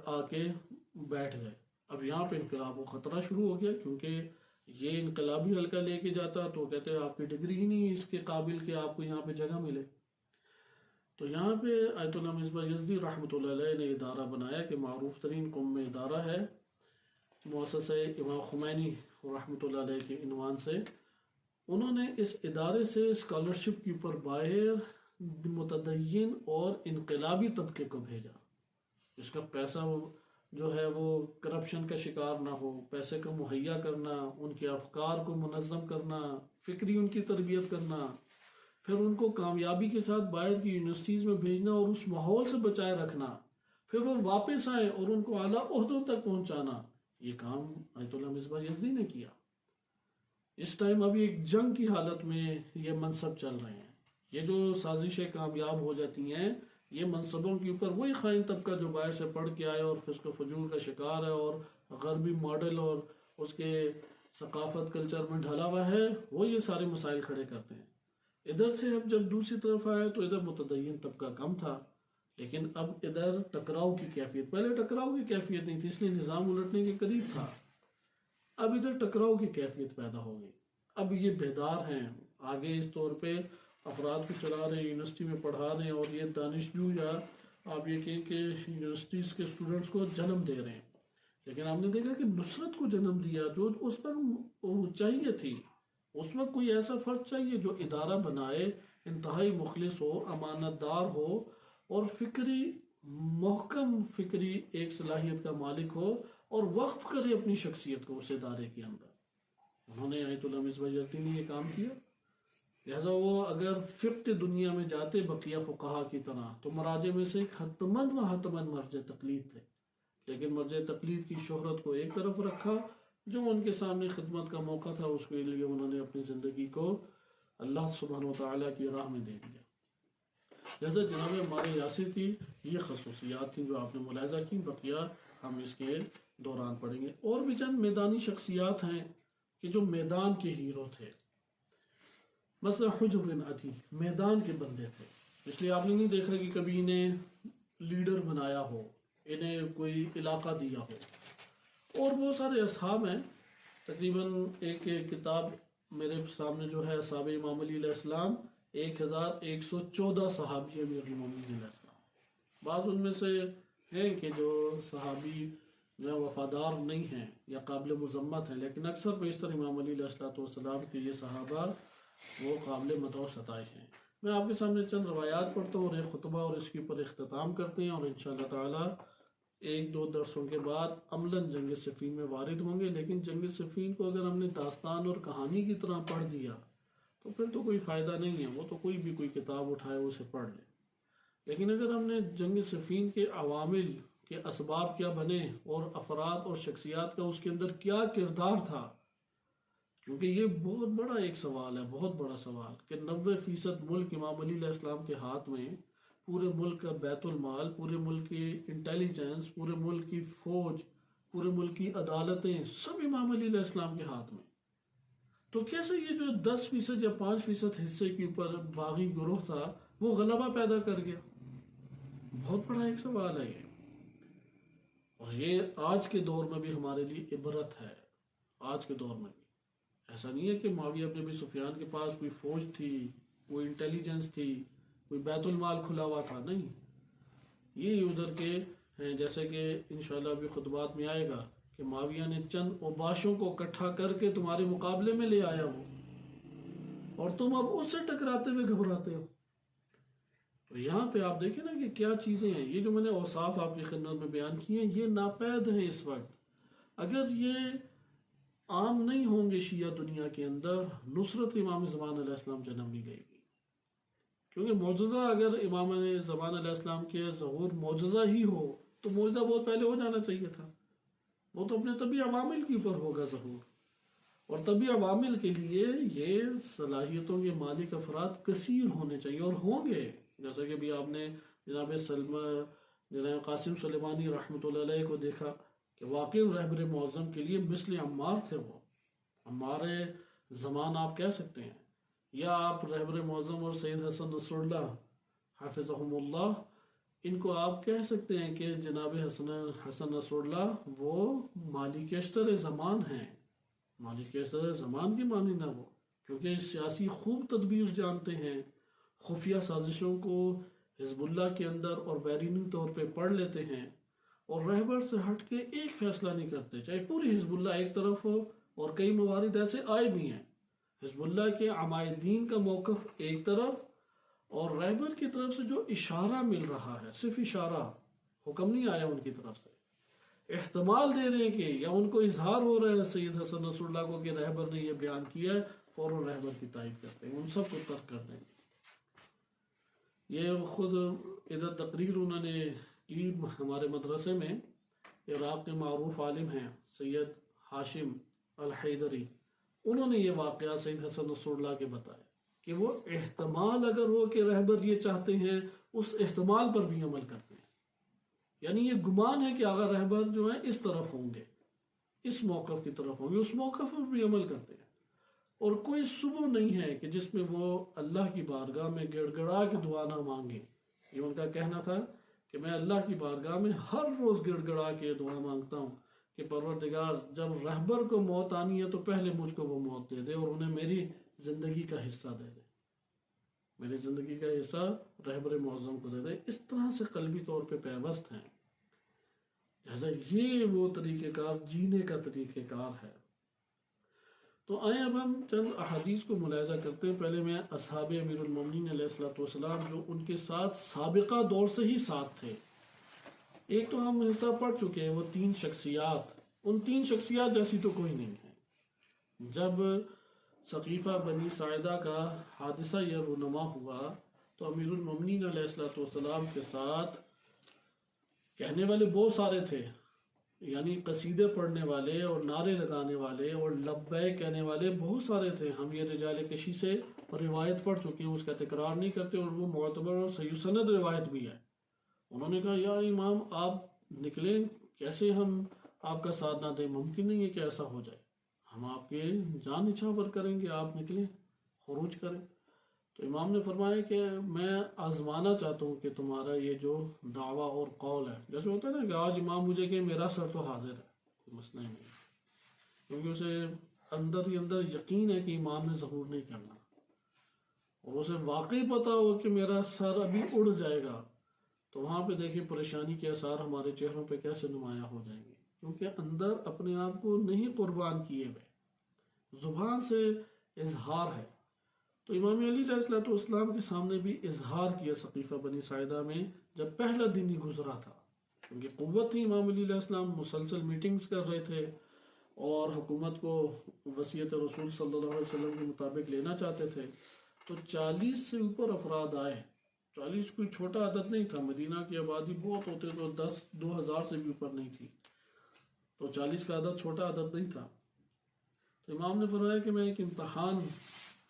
آ کے بیٹھ گئے۔ اب یہاں پہ انقلاب و خطرہ شروع ہو گیا، کیونکہ یہ انقلابی حلقہ لے کے جاتا تو کہتے ہیں آپ کی ڈگری ہی نہیں اس کے قابل کہ آپ کو یہاں پہ جگہ ملے۔ تو یہاں پہ آیت اللہ مصباح یزدی رحمۃ اللہ علیہ نے ادارہ بنایا کہ معروف ترین قوم میں ادارہ ہے، مؤسسہ امام خمینی رحمۃ اللہ علیہ کے عنوان سے۔ انہوں نے اس ادارے سے اسکالرشپ کے اوپر باہر متدین اور انقلابی طبقے کو بھیجا، اس کا پیسہ جو ہے وہ کرپشن کا شکار نہ ہو، پیسے کو مہیا کرنا، ان کے افکار کو منظم کرنا، فکری ان کی تربیت کرنا، پھر ان کو کامیابی کے ساتھ باہر کی یونیورسٹیز میں بھیجنا اور اس ماحول سے بچائے رکھنا، پھر وہ واپس آئے اور ان کو اعلیٰ عہدوں تک پہنچانا۔ یہ کام آیت اللہ مصباح یزدی نے کیا۔ اس ٹائم ابھی ایک جنگ کی حالت میں یہ منصب چل رہے ہیں۔ یہ جو سازشیں کامیاب ہو جاتی ہیں، یہ منصبوں کے اوپر وہی خائن طبقہ جو باہر سے پڑھ کے آئے اور فسق و فجور کا شکار ہے اور غربی ماڈل اور اس کے ثقافت کلچر میں ڈھلا ہوا ہے، وہ یہ سارے مسائل کھڑے کرتے ہیں۔ ادھر سے اب جب دوسری طرف آئے تو ادھر متدین طبقہ کم تھا، لیکن اب ادھر ٹکراؤ کی کیفیت، پہلے ٹکراؤ کی کیفیت نہیں تھی اس لیے نظام الٹنے کے قریب تھا، اب ادھر ٹکراؤ کی کیفیت پیدا ہو گئی۔ اب یہ بیدار ہیں، آگے اس طور پہ افراد کو چلا رہے ہیں، یونیورسٹی میں پڑھا رہے ہیں، اور یہ دانشجو یا آپ یہ کہیں کہ یونیورسٹیز کے اسٹوڈنٹس کو جنم دے رہے ہیں. لیکن آپ نے دیکھا کہ نصرت کو جنم دیا جو اس پر چاہیے تھی. اس وقت کوئی ایسا فرد چاہیے جو ادارہ بنائے، انتہائی مخلص ہو، امانت دار ہو، اور محکم فکری ایک صلاحیت کا مالک ہو، اور وقف کرے اپنی شخصیت کو اس ادارے کے اندر. انہوں نے آیت اللہ مصباح یزدی نے یہ کام کیا. لہذا وہ اگر فقہ دنیا میں جاتے بقیہ فقہا کی طرح تو مراجع میں سے ایک حتمند مرجع تقلید تھے، لیکن مرجع تقلید کی شہرت کو ایک طرف رکھا. جو ان کے سامنے خدمت کا موقع تھا اس کے لیے انہوں نے اپنی زندگی کو اللہ سبحانہ وتعالیٰ کی راہ میں دے دیا. جیسا جناب ہمارے یاسر کی یہ خصوصیات تھیں جو آپ نے ملاحظہ کی، بقیہ ہم اس کے دوران پڑھیں گے. اور بھی چند میدانی شخصیات ہیں کہ جو میدان کے ہیرو تھے. مثلا حجر بن عدی میدان کے بندے تھے، اس لیے آپ نے نہیں دیکھا کہ کبھی انہیں لیڈر بنایا ہو، انہیں کوئی علاقہ دیا ہو. اور بہت سارے اصحاب ہیں، تقریباً ایک کتاب میرے سامنے جو ہے اصحاب امام علی علیہ السلام 1114 صحابی امیر المومنین علیہ السلام. بعض ان میں سے ہیں کہ جو صحابی جو وفادار نہیں ہیں یا قابل مذمت ہیں، لیکن اکثر بیشتر امام علی علیہ السلام کے یہ صحابہ وہ قابل مدح و ستائش ہیں. میں آپ کے سامنے چند روایات پڑھتا ہوں اور ایک خطبہ اور اس کے اوپر اختتام کرتے ہیں، اور انشاءاللہ تعالی ایک دو درسوں کے بعد عملاً جنگ صفین میں وارد ہوں گے. لیکن جنگ صفین کو اگر ہم نے داستان اور کہانی کی طرح پڑھ دیا تو پھر تو کوئی فائدہ نہیں ہے. وہ تو کوئی بھی کوئی کتاب اٹھائے اسے پڑھ لے. لیکن اگر ہم نے جنگ صفین کے عوامل کے اسباب کیا بنے اور افراد اور شخصیات کا اس کے اندر کیا کردار تھا، کیونکہ یہ بہت بڑا ایک سوال ہے، بہت بڑا سوال کہ 90% ملک امام علی علیہ السلام کے ہاتھ میں، پورے ملک کا بیت المال، پورے ملک کی انٹیلیجنس، پورے ملک کی فوج، پورے ملک کی عدالتیں سب امام علی علیہ السلام کے ہاتھ میں. تو کیسے یہ جو 10% یا 5% حصے کے اوپر باغی گروہ تھا وہ غلبہ پیدا کر گیا؟ بہت بڑا ایک سوال ہے یہ. اور یہ آج کے دور میں بھی ہمارے لیے عبرت ہے. آج کے دور میں بھی ایسا نہیں ہے کہ معاویہ بن ابی سفیان کے پاس کوئی فوج تھی، کوئی انٹیلیجنس تھی، کوئی بیت المال کھلا ہوا تھا. نہیں، یہ ادھر کے ہیں، جیسے کہ انشاءاللہ ابھی خطبات میں آئے گا کہ معاویہ نے چند اوباشوں کو اکٹھا کر کے تمہارے مقابلے میں لے آیا ہو، اور تم اب اس سے ٹکراتے ہوئے گھبراتے ہو. تو یہاں پہ آپ دیکھیں نا کہ کیا چیزیں ہیں. یہ جو میں نے اوصاف آپ کی خدمت میں بیان کیے ہیں یہ ناپید ہیں اس وقت. اگر یہ عام نہیں ہوں گے شیعہ دنیا کے اندر، نصرت امام زمان علیہ السلام جنم نہیں لے گی. کیونکہ معجزہ اگر امام زمان علیہ السلام کے ظہور معجزہ ہی ہو تو معجزہ بہت پہلے ہو جانا چاہیے تھا. وہ تو اپنے طبی عوامل کے اوپر ہوگا ظہور، اور طبی عوامل کے لیے یہ صلاحیتوں کے مالک افراد کثیر ہونے چاہیے، اور ہوں گے. جیسا کہ بھی آپ نے جناب قاسم سلیمانی رحمۃ اللہ علیہ کو دیکھا کہ واقعی رہبر معظم کے لیے مثل عمار تھے. وہ عمار زمان آپ کہہ سکتے ہیں، یا آپ رہبر معظم اور سید حسن نصر اللہ حافظہم اللہ ان کو آپ کہہ سکتے ہیں کہ جناب حسن نصر اللہ وہ مالک اشتر زمان ہیں. مالک اشتر زمان کی مانند ہے وہ، کیونکہ سیاسی خوب تدبیر جانتے ہیں، خفیہ سازشوں کو حزب اللہ کے اندر اور بیرونی طور پہ پڑھ لیتے ہیں، اور رہبر سے ہٹ کے ایک فیصلہ نہیں کرتے. چاہے پوری حزب اللہ ایک طرف ہو، اور کئی موارد ایسے آئے بھی ہیں حزب اللہ کے عمائدین کا موقف ایک طرف، اور رہبر کی طرف سے جو اشارہ مل رہا ہے، صرف اشارہ، حکم نہیں آیا ان کی طرف سے، احتمال دے رہے ہیں کہ یا ان کو اظہار ہو رہا ہے سید حسن نصر اللہ کو کہ رہبر نے یہ بیان کیا ہے، فوراً رہبر کی تائید کرتے ہیں، ان سب کو ترک کر دیں گے. یہ خود ادھر تقریر انہوں نے کی ہمارے مدرسے میں. عراق کے معروف عالم ہیں سید ہاشم الحیدری، انہوں نے یہ واقعہ سید حسن نصر اللہ کے بتایا کہ وہ احتمال اگر ہو کہ رہبر یہ چاہتے ہیں اس احتمال پر بھی عمل کرتے ہیں. یعنی یہ گمان ہے کہ اگر رہبر جو ہیں اس طرف ہوں گے، اس موقف کی طرف ہوں گے، اس موقف پر بھی عمل کرتے ہیں. اور کوئی صبح نہیں ہے کہ جس میں وہ اللہ کی بارگاہ میں گڑ گڑا کے دعا نہ مانگے. یہ ان کا کہنا تھا کہ میں اللہ کی بارگاہ میں ہر روز گڑ گڑا کے دعا مانگتا ہوں کہ پروردگار جب رہبر کو موت آنی ہے تو پہلے مجھ کو وہ موت دے دے اور انہیں میری زندگی کا حصہ دے دے. میری زندگی کا حصہ رہبر معظم کو دے دے، اس طرح سے قلبی طور پہ پیوست ہیں۔ لہذا یہ وہ طریقہ کار جینے کا طریقہ کار ہے۔ تو آئیں اب ہم چند احادیث کو ملاحظہ کرتے ہیں۔ پہلے میں اصحاب امیر المومنین علیہ الصلوۃ والسلام جو ان کے ساتھ سابقہ دور سے ہی ساتھ تھے، ایک تو ہم حصہ پڑھ چکے ہیں، وہ 3 شخصیات، ان 3 شخصیات جیسی تو کوئی نہیں ہے۔ جب ثقیفہ بنی ساعدہ کا حادثہ یا رونما ہوا تو امیر المومنین علیہ الصلوۃ والسلام کے ساتھ کہنے والے بہت سارے تھے، یعنی قصیدے پڑھنے والے اور نعرے لگانے والے اور لبیک کہنے والے بہت سارے تھے۔ ہم یہ رجال کشی سے روایت پڑھ چکے ہیں، اس کا تکرار نہیں کرتے، اور وہ معتبر اور صحیح سند روایت بھی ہے۔ انہوں نے کہا یا امام آپ نکلیں، کیسے ہم آپ کا ساتھ نہ دیں، ممکن نہیں ہے کہ ایسا ہو جائے، ہم آپ کے جان نچھاور کریں گے، آپ نکلیں، خروج کریں۔ تو امام نے فرمایا کہ میں آزمانا چاہتا ہوں کہ تمہارا یہ جو دعویٰ اور قول ہے، جیسے ہوتا ہے نا کہ آج امام مجھے کہ میرا سر تو حاضر ہے، کوئی مسئلہ ہی نہیں، کیونکہ اسے اندر ہی اندر یقین ہے کہ امام نے ظہور نہیں کرنا، اور اسے واقعی پتا ہو کہ میرا سر ابھی اڑ جائے گا، تو وہاں پہ دیکھیں پریشانی کے آثار ہمارے چہروں پہ کیسے نمایاں ہو جائیں گے، کیونکہ اندر اپنے آپ کو نہیں قربان کیے ہوئے، زبان سے اظہار ہے۔ تو امام علی علیہ الصلوۃ والسلام کے سامنے بھی اظہار کیا ثقیفہ بنی ساعدہ میں، جب پہلا دن ہی گزرا تھا، کیونکہ قوت تھی، امام علی علیہ السلام مسلسل میٹنگز کر رہے تھے اور حکومت کو وصیت رسول صلی اللہ علیہ وسلم کے مطابق لینا چاہتے تھے۔ تو 40 سے اوپر افراد آئے، 40 کوئی چھوٹا عدد نہیں تھا، مدینہ کی آبادی بہت ہوتے تو 2,000 سے بھی اوپر نہیں تھی، تو 40 کا عدد چھوٹا عدد نہیں تھا۔ تو امام نے فرمایا کہ میں ایک امتحان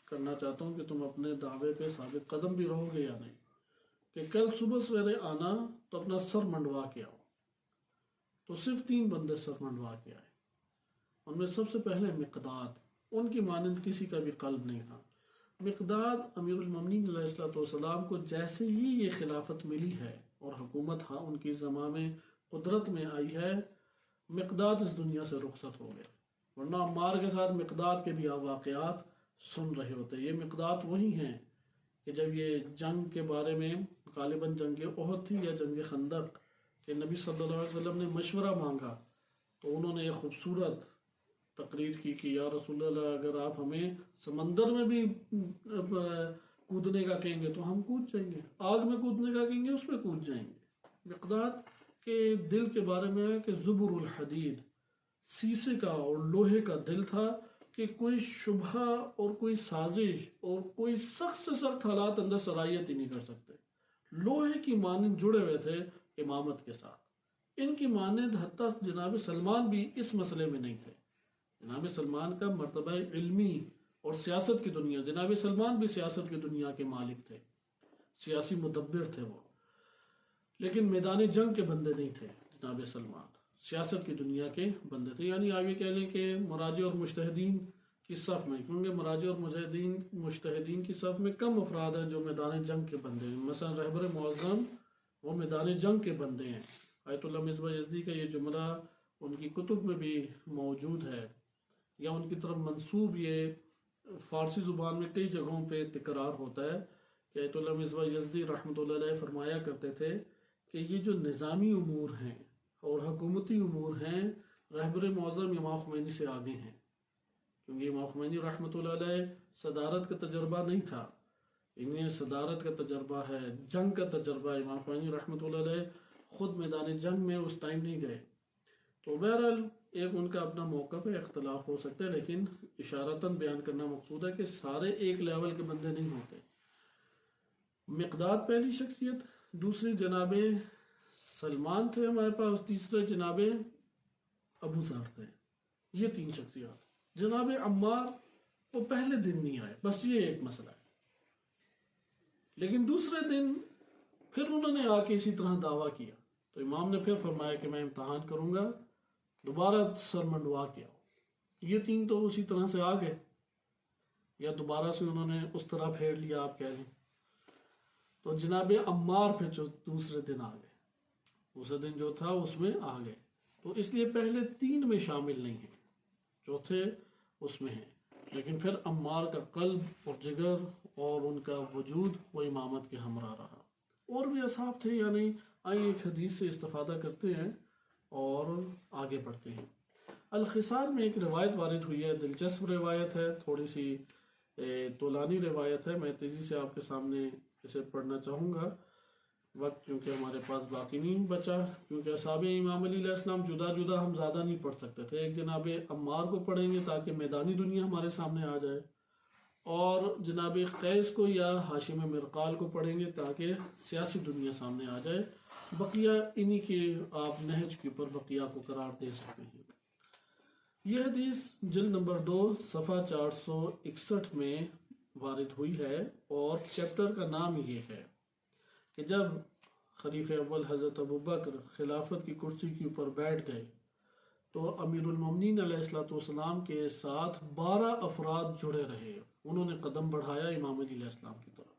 کرنا چاہتا ہوں کہ تم اپنے دعوے پہ ثابت قدم بھی رہو گے یا نہیں، کہ کل صبح سویرے آنا تو اپنا سر منڈوا کے آؤ۔ تو صرف 3 بندے سر منڈوا کے آئے، ان میں سب سے پہلے مقداد، ان کی مانند کسی کا بھی قلب نہیں تھا۔ مقداد امیر المومنین علیہ الصلوۃ والسلام کو جیسے ہی یہ خلافت ملی ہے اور حکومت ان کی زمام قدرت میں آئی ہے، مقداد اس دنیا سے رخصت ہو گئے، ورنہ عمار کے ساتھ مقداد کے بھی واقعات سن رہے ہوتے۔ یہ مقداد وہی ہیں کہ جب یہ جنگ کے بارے میں، غالباً جنگ احد تھی یا جنگ خندق، کہ نبی صلی اللہ علیہ وسلم نے مشورہ مانگا تو انہوں نے ایک خوبصورت تقریر کی کہ یا رسول اللہ اگر آپ ہمیں سمندر میں بھی کودنے کا کہیں گے تو ہم کود جائیں گے، آگ میں کودنے کا کہیں گے اس میں کود جائیں گے۔ مقداد کے دل کے بارے میں ہے کہ زبر الحدید، سیسے کا اور لوہے کا دل تھا، کہ کوئی شبہ اور کوئی سازش اور کوئی سخت سے سخت حالات اندر صلاحیت ہی نہیں کر سکتے۔ لوہے کی مانند جڑے ہوئے تھے امامت کے ساتھ، ان کی مانند حتیٰ جناب سلمان بھی اس مسئلے میں نہیں تھے۔ جناب سلمان کا مرتبہ علمی اور سیاست کی دنیا، جناب سلمان بھی سیاست کی دنیا کے مالک تھے، سیاسی مدبر تھے وہ، لیکن میدان جنگ کے بندے نہیں تھے جناب سلمان، سیاست کی دنیا کے بندے تھے، یعنی آگے کہہ لیں کہ مراجع اور مجتہدین کی صف میں، کیونکہ مراجع اور مجتہدین کی صف میں کم افراد ہیں جو میدان جنگ کے بندے ہیں۔ مثلا رہبر معظم وہ میدان جنگ کے بندے ہیں۔ آیت اللہ مصباح یزدی کا یہ جملہ ان کی کتب میں بھی موجود ہے، یا ان کی طرف منسوب یہ فارسی زبان میں کئی جگہوں پہ تکرار ہوتا ہے کہ آیت اللہ مصباح یزدی رحمۃ اللہ علیہ فرمایا کرتے تھے کہ یہ جو نظامی امور ہیں اور حکومتی امور ہیں، رہبر معظم امام خمینی سے آگے ہیں، کیونکہ امام خمینی رحمۃ اللہ علیہ صدارت کا تجربہ نہیں تھا، انہیں صدارت کا تجربہ ہے، جنگ کا تجربہ ہے۔ امام خمینی رحمۃ اللہ علیہ خود میدان جنگ میں اس ٹائم نہیں گئے، تو بہرحال ایک ان کا اپنا موقف ہے، اختلاف ہو سکتا ہے، لیکن اشارتاً بیان کرنا مقصود ہے کہ سارے ایک لیول کے بندے نہیں ہوتے۔ مقداد پہلی شخصیت، دوسری جناب سلمان تھے ہمارے پاس، تیسرے جناب ابو ذر تھے، یہ 3 شخصیات۔ جناب عمار وہ پہلے دن نہیں آئے، بس یہ ایک مسئلہ ہے، لیکن دوسرے دن پھر انہوں نے آ کے اسی طرح دعویٰ کیا، تو امام نے پھر فرمایا کہ میں امتحان کروں گا، دوبارہ سر منڈوا کے آؤ۔ یہ 3 تو اسی طرح سے آ گئے، یا دوبارہ سے انہوں نے اس طرح پھیر لیا آپ کہہ لیں۔ تو جناب عمار پھر دوسرے دن آ گئے، دوسرے دن جو تھا اس میں آ گئے، تو اس لیے پہلے 3 میں شامل نہیں ہیں، چوتھے اس میں ہیں۔ لیکن پھر عمار کا قلب اور جگر اور ان کا وجود وہ امامت کے ہمراہ رہا۔ اور بھی اصحاب تھے یا نہیں، آئیے ایک حدیث سے استفادہ کرتے ہیں اور آگے بڑھتے ہیں۔ الخصار میں ایک روایت وارد ہوئی ہے، دلچسپ روایت ہے، تھوڑی سی طولانی روایت ہے، میں تیزی سے آپ کے سامنے اسے پڑھنا چاہوں گا، وقت کیونکہ ہمارے پاس باقی نہیں بچا، کیونکہ اصحاب امام علی علیہ السلام جدا جدا ہم زیادہ نہیں پڑھ سکتے تھے۔ ایک جناب عمار کو پڑھیں گے تاکہ میدانی دنیا ہمارے سامنے آ جائے، اور جناب قیس کو یا ہاشم مرقال کو پڑھیں گے تاکہ سیاسی دنیا سامنے آ جائے، بقیہ انہی کے آپ نہج کے اوپر بقیہ کو قرار دے سکتے ہیں۔ یہ حدیث جلد نمبر 2 صفحہ 461 میں وارد ہوئی ہے، اور چیپٹر کا نام یہ ہے کہ جب خلیفہ اول حضرت ابوبکر خلافت کی کرسی کے اوپر بیٹھ گئے تو امیر المومنین علیہ السلام کے ساتھ 12 افراد جڑے رہے، انہوں نے قدم بڑھایا امام علی علیہ السلام کی طرف۔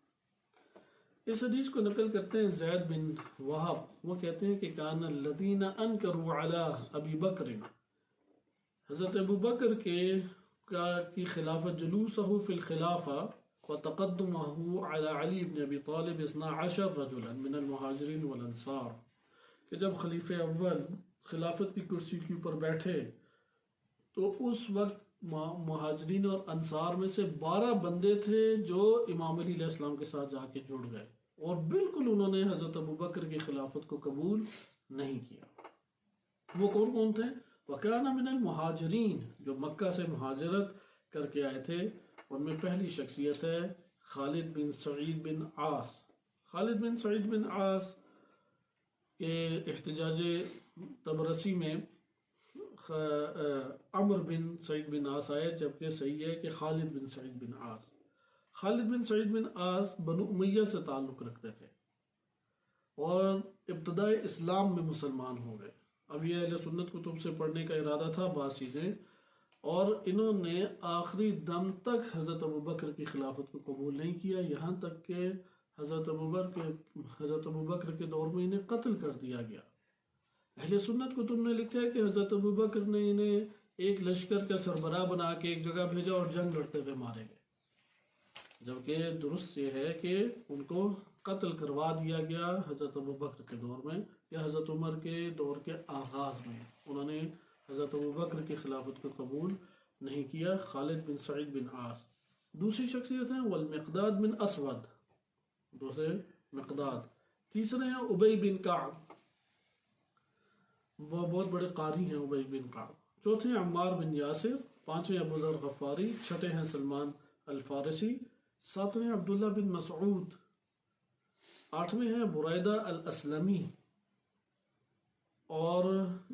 اس حدیث کو نقل کرتے ہیں زید بن وہب، وہ کہتے ہیں کہ کان الذین انکروا علی ابی بکر، حضرت ابوبکر کی خلافت جلوسہ فی الخلافہ وتقدمہ علی علی بن ابی طالب 12 رجلا من المہاجرین والانصار، کہ جب خلیفہ اول خلافت کی کرسی کے اوپر بیٹھے تو اس وقت مہاجرین اور انصار میں سے 12 بندے تھے جو امام علی علیہ السلام کے ساتھ جا کے جڑ گئے، اور بالکل انہوں نے حضرت ابوبکر کی خلافت کو قبول نہیں کیا۔ وہ کون کون تھے؟ وَكَانَ مِنَ الْمُهَاجِرِينَ، جو مکہ سے مہاجرت کر کے آئے تھے، ان میں پہلی شخصیت ہے خالد بن سعید بن عاص۔ خالد بن سعید بن عاص کے احتجاج طبرسی میں عمر بن سعید بن عاص آئے، جبکہ صحیح ہے کہ خالد بن سعید بن عاص۔ خالد بن سعید بن عاص بنو امیہ سے تعلق رکھتے تھے اور ابتدائی اسلام میں مسلمان ہو گئے۔ اب یہ اہل سنت کتب سے پڑھنے کا ارادہ تھا بعض چیزیں، اور انہوں نے آخری دم تک حضرت ابوبکر کی خلافت کو قبول نہیں کیا، یہاں تک کہ حضرت ابوبکر کے دور میں انہیں قتل کر دیا گیا۔ اہل سنت کتب نے لکھا ہے کہ حضرت ابوبکر نے انہیں ایک لشکر کا سربراہ بنا کے ایک جگہ بھیجا اور جنگ لڑتے ہوئے مارے گئے، جبکہ درست یہ ہے کہ ان کو قتل کروا دیا گیا حضرت ابوبکر کے دور میں یا حضرت عمر کے دور کے آغاز میں، انہوں نے حضرت ابوبکر کی خلافت کو قبول نہیں کیا۔ خالد بن سعید بن عاص۔ دوسری شخصیت ہیں والمقداد بن اسود، دوسرے مقداد۔ تیسرے ہیں ابی بن کعب، وہ بہت بڑے قاری ہیں ابی بن کعب۔ چوتھے ہیں عمار بن یاسر، پانچویں ابو ذر غفاری، چھٹے ہیں سلمان الفارسی، ساتویں عبداللہ بن مسعود، آٹھویں ہیں بریدہ الاسلمی، اور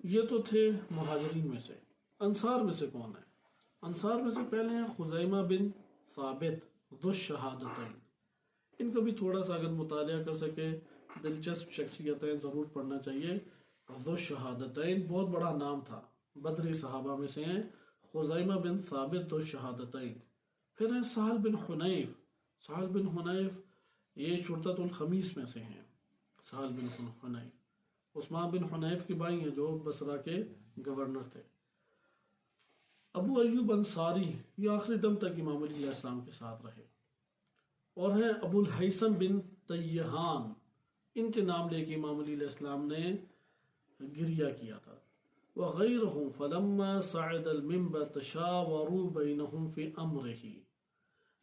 یہ تو تھے مہاجرین میں سے۔ انصار میں سے کون ہے؟ انصار میں سے پہلے ہیں خزیمہ بن ثابت ذو الشہادتین، ان کو بھی تھوڑا سا اگر مطالعہ کر سکے، دلچسپ شخصیتیں ضرور پڑھنا چاہیے۔ ذو الشہادتین بہت بڑا نام تھا، بدری صحابہ میں سے ہیں خزیمہ بن ثابت ذو الشہادتین۔ پھر ہیں سہل بن حنیف، سہل بن حنیف یہ شرطۃ الخمیس میں سے ہیں، سہل بن حنیف عثمان بن حنیف کے بھائی ہیں جو بصرہ کے گورنر تھے۔ ابو ایوب انصاری، یہ آخری دم تک امام علی علیہ السلام کے ساتھ رہے، اور ہیں ابو الحیثم بن تیہان، ان کے نام لے کے امام علی علیہ السلام نے گریہ کیا تھا۔ وغیرہم فلما صعد المنبر تشاوروا بینہم فی امرہ،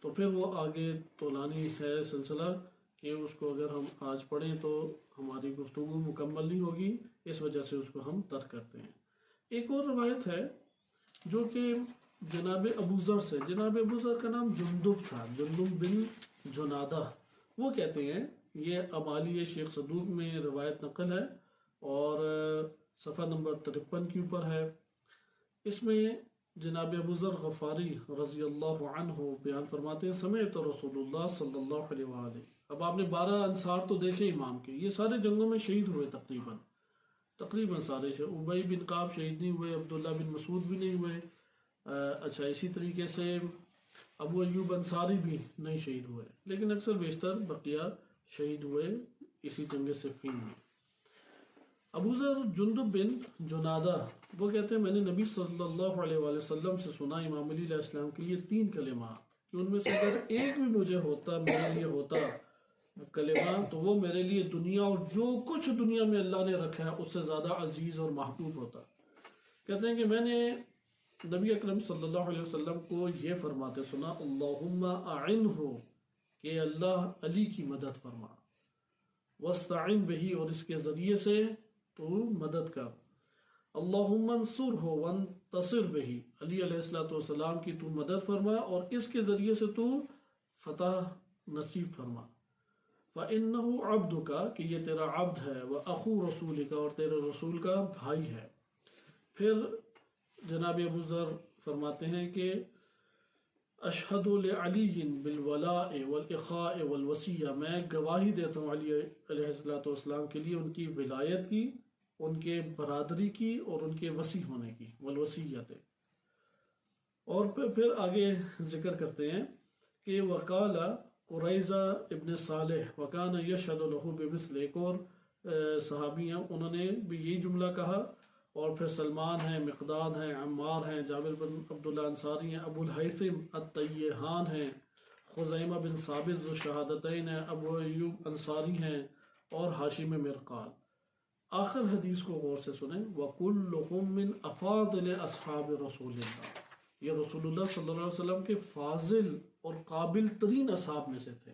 تو پھر وہ آگے طولانی ہے سلسلہ کہ اس کو اگر ہم آج پڑھیں تو ہماری گفتگو مکمل نہیں ہوگی، اس وجہ سے اس کو ہم ترک کرتے ہیں۔ ایک اور روایت ہے جو کہ جناب ابو ذر سے، جناب ابو ذر کا نام جندب تھا، جندب بن جنادہ، وہ کہتے ہیں، یہ امالی شیخ صدوق میں روایت نقل ہے اور صفحہ نمبر 53 کے اوپر ہے۔ اس میں جناب ابو ذر غفاری رضی اللہ عنہ بیان فرماتے ہیں سمعت رسول اللہ صلی اللہ علیہ وآلہ۔ اب آپ نے 12 انصار تو دیکھے امام کے، یہ سارے جنگوں میں شہید ہوئے تقریباً سارے سے۔ ابی بن کعب شہید نہیں ہوئے، عبداللہ بن مسعود بھی نہیں ہوئے، اچھا اسی طریقے سے ابو ایوب انصاری بھی نہیں شہید ہوئے، لیکن اکثر بیشتر بقیہ شہید ہوئے اسی جنگ صفین میں۔ ابو ذر جندب بن جنادہ وہ کہتے ہیں میں نے نبی صلی اللہ علیہ وآلہ وسلم سے سنا امام علی علیہ السلام کے لیے 3 کلمات کہ ان میں سے اگر ایک بھی مجھے ہوتا میرے لیے ہوتا کلمہ تو وہ میرے لیے دنیا اور جو کچھ دنیا میں اللہ نے رکھا ہے اس سے زیادہ عزیز اور محبوب ہوتا. کہتے ہیں کہ میں نے نبی اکرم صلی اللہ علیہ وسلم کو یہ فرماتے سنا اللہم اعنہ کہ اللہ علی کی مدد فرما واستعن بہی اور اس کے ذریعے سے تو مدد کر اللہم انصرہ وانتصر بہی علی علیہ السلام کی تو مدد فرما اور اس کے ذریعے سے تو فتح نصیب فرما فَإِنَّهُ عَبْدُكَ کہ یہ تیرا عبد ہے وَأَخُو رَسُولِكَ اور تیرے رسول کا بھائی ہے. پھر جناب ابو ذر فرماتے ہیں کہ اشہد لعلی بالولاء والاخاء والوصیہ میں گواہی دیتا ہوں علی علیہ السلام کے لیے ان کی ولایت کی ان کے برادری کی اور ان کے وصی ہونے کی والوصیت. اور پھر آگے ذکر کرتے ہیں کہ وقال قریظہ ابن صالح وکان یشہد لہ بمثل ایک اور صحابی ہیں انہوں نے بھی یہی جملہ کہا. اور پھر سلمان ہیں مقداد ہیں عمار ہیں جابر بن عبداللہ انصاری ہیں ابو الحیثم الطیحان ہیں خزیمہ بن ثابت ذو الشہادتین ہیں ابو ایوب انصاری ہیں اور ہاشم مرقال. آخر حدیث کو غور سے سنیں وَكُلُّهُم مِّنْ أَفَاضِلِ أَصْحَابِ رسول اللہ یہ رسول اللہ صلی اللہ علیہ وسلم کے فاضل اور قابل ترین اصحاب میں سے تھے.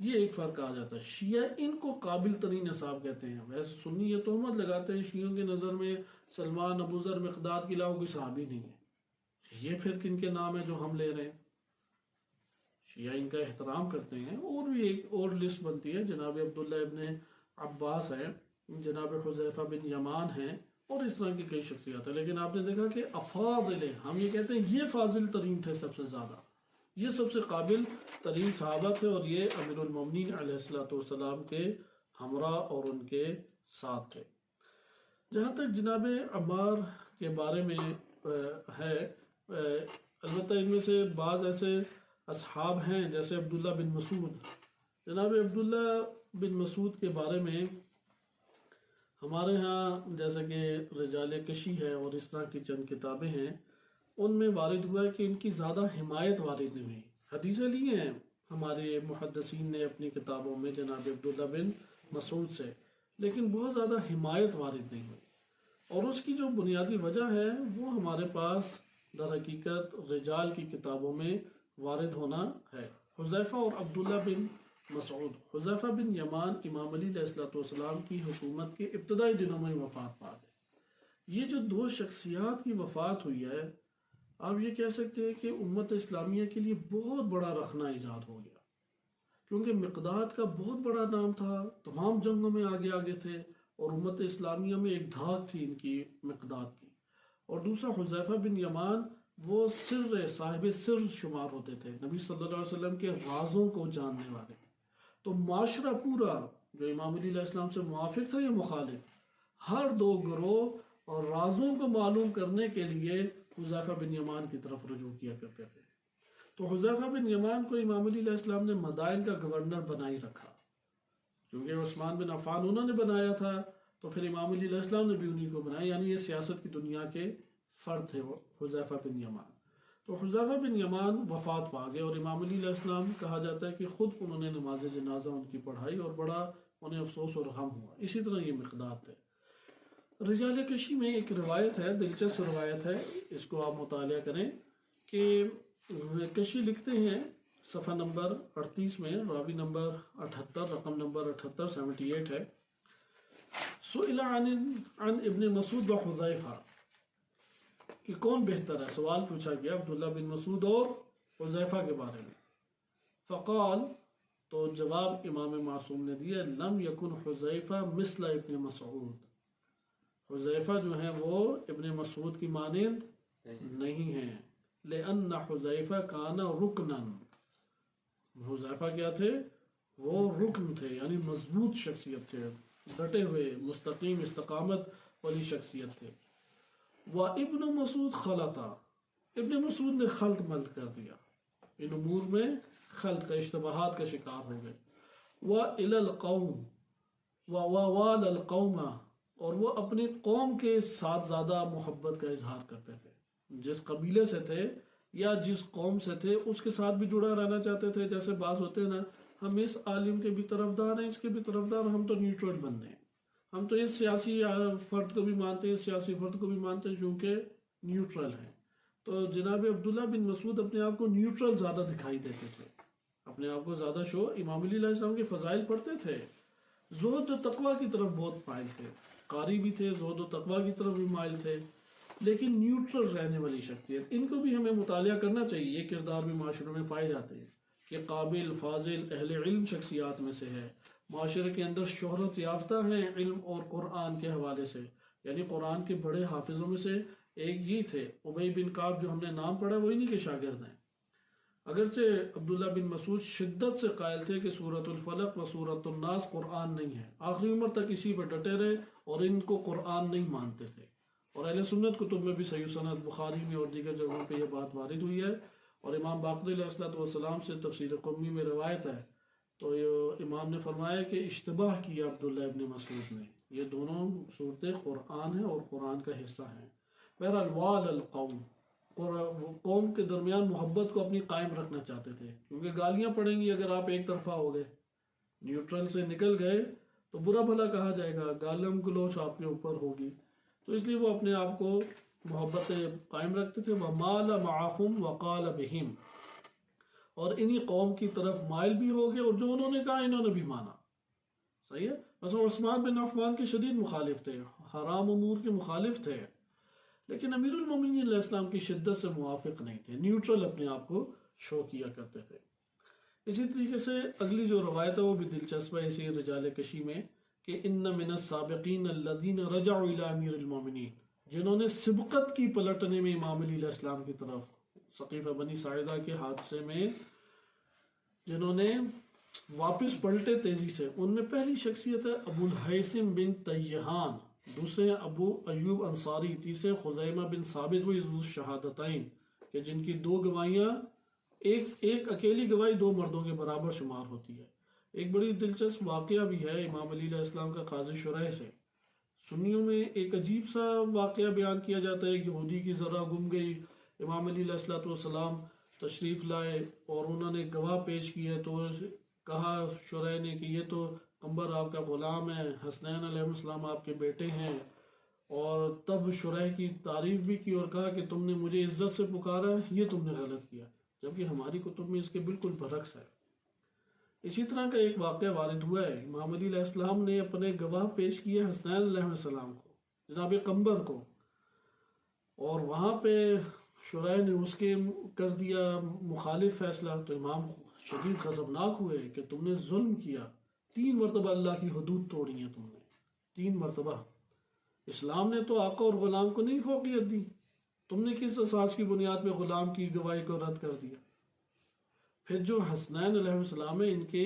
یہ ایک فرق آ جاتا ہے شیعہ ان کو قابل ترین اصحاب کہتے ہیں. ویسے سنی یہ تہمت لگاتے ہیں شیعوں کے نظر میں سلمان ابو ذر مقداد کے علاوہ کوئی صحابی نہیں ہے. یہ پھر کن کے نام ہے جو ہم لے رہے ہیں؟ شیعہ ان کا احترام کرتے ہیں. اور بھی ایک اور لسٹ بنتی ہے جناب عبداللہ ابن عباس ہے جناب حذیفہ بن یمان ہیں اور اس طرح کی کئی شخصیات ہیں. لیکن آپ نے دیکھا کہ افاضل ہم یہ کہتے ہیں یہ فاضل ترین تھے سب سے زیادہ یہ سب سے قابل ترین صحابہ تھے اور یہ امیر المومنین علیہ السلام کے ہمراہ اور ان کے ساتھ تھے. جہاں تک جناب عمار کے بارے میں ہے البتہ ان میں سے بعض ایسے اصحاب ہیں جیسے عبداللہ بن مسعود. جناب عبداللہ بن مسعود کے بارے میں ہمارے ہاں جیسا کہ رجال کشی ہے اور اس طرح کی چند کتابیں ہیں ان میں وارد ہوا ہے کہ ان کی زیادہ حمایت وارد نہیں ہوئی. حدیثیں لی ہیں ہمارے محدثین نے اپنی کتابوں میں جناب عبداللہ بن مسعود سے لیکن بہت زیادہ حمایت وارد نہیں ہوئی. اور اس کی جو بنیادی وجہ ہے وہ ہمارے پاس در حقیقت رجال کی کتابوں میں وارد ہونا ہے. حذیفہ اور عبداللہ بن مسعود حذیفہ بن یمان امام علی علیہ السلام کی حکومت کے ابتدائی دنوں میں وفات پا گئے. یہ جو دو شخصیات کی وفات ہوئی ہے آپ یہ کہہ سکتے ہیں کہ امت اسلامیہ کے لیے بہت بڑا رخنہ ایجاد ہو گیا کیونکہ مقداد کا بہت بڑا نام تھا تمام جنگوں میں آگے آگے تھے اور امت اسلامیہ میں ایک دھاک تھی ان کی مقداد کی. اور دوسرا حذیفہ بن یمان وہ صاحب سر شمار ہوتے تھے نبی صلی اللہ علیہ وسلم کے رازوں کو جاننے والے. تو معاشرہ پورا جو امام علی علیہ السلام سے موافق تھا یا مخالف ہر دو گروہ اور رازوں کو معلوم کرنے کے لیے حذیفہ بن یمان کی طرف رجوع کیا کرتے تھے. تو حذیفہ بن یمان کو امام علی علیہ السلام نے مدائن کا گورنر بنائی رکھا کیونکہ عثمان بن عفان انہوں نے بنایا تھا تو پھر امام علی علیہ السلام نے بھی انہی کو بنایا یعنی یہ سیاست کی دنیا کے فرد تھے حذیفہ بن یمان. تو حذیفہ بن یمان وفات پا گئے اور امام علی علیہ السلام کہا جاتا ہے کہ خود انہوں نے نماز جنازہ ان کی پڑھائی اور بڑا انہیں افسوس اور غم ہوا. اسی طرح یہ مقداد تھے. رجال کشی میں ایک روایت ہے دلچسپ روایت ہے اس کو آپ مطالعہ کریں کہ کشی لکھتے ہیں صفحہ نمبر 38 میں راوی نمبر 78 رقم نمبر 78 78 ہے. سئل عن ابن مسعود و حذیفہ کہ کون بہتر ہے سوال پوچھا گیا عبداللہ بن مسعود اور حذیفہ کے بارے میں. فقال تو جواب امام معصوم نے دیا لم یکن حذیفہ مثل ابن مسعود حذیفہ جو ہیں وہ ابن مسعود کی مانند نہیں ہیں. لأن حذیفہ کان رکنا حذیفہ کیا تھے وہ رکن تھے یعنی مضبوط شخصیت تھے ڈٹے ہوئے مستقیم استقامت والی شخصیت تھے. وابن مسعود خلطا ابن مسعود نے خلط ملط کر دیا ان امور میں خلط کا اشتباہات کا شکار ہو گئے. وإلى القوم ووال القوم اور وہ اپنی قوم کے ساتھ زیادہ محبت کا اظہار کرتے تھے. جس قبیلے سے تھے یا جس قوم سے تھے اس کے ساتھ بھی جڑا رہنا چاہتے تھے. جیسے بعض ہوتے ہیں نا، ہم اس عالم کے بھی طرفدار ہیں، اس کے بھی طرفدار ہیں، ہم تو نیوٹرل بن رہے ہیں، ہم تو اس سیاسی فرد کو بھی مانتے ہیں، اس سیاسی فرد کو بھی مانتے ہیں، کیونکہ نیوٹرل ہیں. تو جناب عبداللہ بن مسعود اپنے آپ کو نیوٹرل زیادہ دکھائی دیتے تھے، اپنے آپ کو زیادہ شو. امام علی علیہ السلام کے فضائل پڑھتے تھے، زہد و تقوی کی طرف بہت مائل تھے، قاری بھی تھے، زہد و تقوی کی طرف بھی مائل تھے، لیکن نیوٹرل رہنے والی شخصیت. ان کو بھی ہمیں مطالعہ کرنا چاہیے. یہ کردار بھی معاشرے میں پائے جاتے ہیں کہ قابل، فاضل، اہل علم شخصیات میں سے ہے، معاشرے کے اندر شہرت یافتہ ہیں علم اور قرآن کے حوالے سے. یعنی قرآن کے بڑے حافظوں میں سے ایک یہ تھے. ابی بن کعب جو ہم نے نام پڑھا وہ انہی کے شاگرد ہیں. اگرچہ عبداللہ بن مسعود شدت سے قائل تھے کہ سورۃ الفلق و سورۃ الناس قرآن نہیں ہے، آخری عمر تک اسی پر ڈٹے رہے اور ان کو قرآن نہیں مانتے تھے. اور اہل سنت کتب میں بھی صحیح سند، بخاری میں اور دیگر جگہوں پہ یہ بات وارد ہوئی ہے. اور امام باقر علیہ السلام سے تفسیر قمی میں روایت ہے، تو یہ امام نے فرمایا کہ اشتباہ کیا عبداللہ ابن مسعود نے. یہ دونوں صورتیں قرآن ہیں اور قرآن کا حصہ ہیں. بہرحال وال القوم، قوم کے درمیان محبت کو اپنی قائم رکھنا چاہتے تھے، کیونکہ گالیاں پڑیں گی اگر آپ ایک طرفہ ہو گئے، نیوٹرل سے نکل گئے تو برا بھلا کہا جائے گا، گالم گلوچ آپ کے اوپر ہوگی. تو اس لیے وہ اپنے آپ کو محبت قائم رکھتے تھے. وَمَالَ مَعَهُمْ وَقَالَ بِهِمْ، اور انہی قوم کی طرف مائل بھی ہو گئے اور جو انہوں نے کہا انہوں نے بھی مانا. صحیح ہے. مثلا عثمان بن عفان کے شدید مخالف تھے، حرام امور کے مخالف تھے، لیکن امیر المومنین علیہ السلام کی شدت سے موافق نہیں تھے، نیوٹرل اپنے آپ کو شو کیا کرتے تھے. اسی طریقے سے اگلی جو روایت ہے وہ بھی دلچسپ ہے اسی رجال کشی میں، کہ ان من السابقین الذین رجعوا الی امیر المومنین، جنہوں نے سبقت کی پلٹنے میں امام علی علیہ السلام کی طرف سقیفہ بنی ساعدہ کے حادثے میں جنہوں نے واپس پلٹے تیزی سے، ان میں پہلی شخصیت ہے ابو الحیثم بن تیہان، دوسرے ابو ایوب انصاری، تیسرے خزیمہ بن ثابت و ذو الشہادتین، کہ جن کی دو گواہیاں ایک اکیلی گواہی دو مردوں کے برابر شمار ہوتی ہے. ایک بڑی دلچسپ واقعہ بھی ہے امام علی علیہ السلام کا قاضی شرح سے. سنیوں میں ایک عجیب سا واقعہ بیان کیا جاتا ہے. ایک یہودی کی ذرہ گم گئی، امام علی علیہ السلام تشریف لائے اور انہوں نے گواہ پیش کیے تو کہا شرح نے کہ یہ تو قمبر آپ کا غلام ہے، حسنین علیہ السلام آپ کے بیٹے ہیں. اور تب شرح کی تعریف بھی کی اور کہا کہ تم نے مجھے عزت سے پکارا، یہ تم نے غلط کیا، جبکہ ہماری کتب میں اس کے بالکل برعکس ہے. اسی طرح کا ایک واقعہ وارد ہوا ہے. امام علی علیہ السلام نے اپنے گواہ پیش کیے حسنین علیہ السلام کو، جناب قمبر کو، اور وہاں پہ شرح نے اس کے کر دیا مخالف فیصلہ. تو امام شدید غضبناک ہوئے کہ تم نے ظلم کیا، 3 مرتبہ اللہ کی حدود توڑی ہیں تم نے، 3 مرتبہ. اسلام نے تو آقا اور غلام کو نہیں فوقیت دی، تم نے کس اساس کی بنیاد پہ غلام کی گواہی کو رد کر دیا؟ پھر جو حسنین علیہ السلام ہے ان کے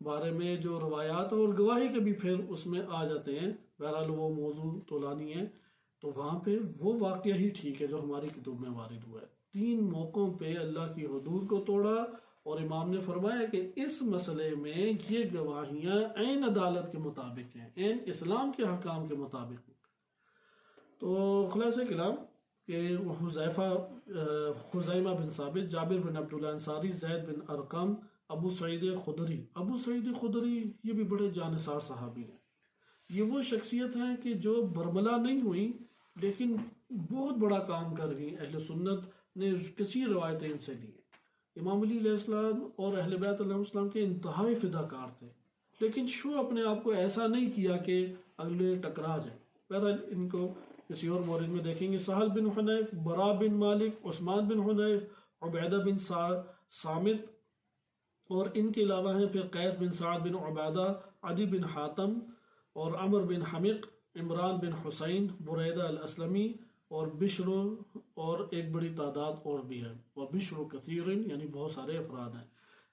بارے میں جو روایات اور گواہی کے بھی پھر اس میں آ جاتے ہیں. بہرحال وہ موضوع طولانی ہے، تو وہاں پہ وہ واقعہ ہی ٹھیک ہے جو ہماری کتب میں وارد ہوا ہے. 3 موقعوں پہ اللہ کی حدود کو توڑا اور امام نے فرمایا کہ اس مسئلے میں یہ گواہیاں عین عدالت کے مطابق ہیں، عین اسلام کے حکام کے مطابق ہیں. تو خلاصہ کلام کہ خزیمہ بن ثابت، جابر بن عبداللہ انصاری، زید بن ارقم، ابو سعید خدری. ابو سعید خدری یہ بھی بڑے جانثار صحابی ہیں. یہ وہ شخصیت ہیں کہ جو برملا نہیں ہوئی لیکن بہت بڑا کام کر گئی. اہل سنت نے کثیر روایتیں ان سے لی ہیں. امام علی علیہ السلام اور اہل بیت علیہ السلام کے انتہائی فداکار تھے، لیکن شو اپنے آپ کو ایسا نہیں کیا کہ اگلے ٹکرا جائیں. بہرحال ان کو کسی اور مورد میں دیکھیں گے. سہل بن حنیف، برا بن مالک، عثمان بن حنیف، عبیدہ بن صامت، اور ان کے علاوہ ہیں پھر قیس بن سعد بن عبیدہ، عدی بن حاتم اور عمر بن حمق، عمران بن حسین، بریدہ الاسلمی اور بشر، اور ایک بڑی تعداد اور بھی ہے. اور بشر کثیر یعنی بہت سارے افراد ہیں.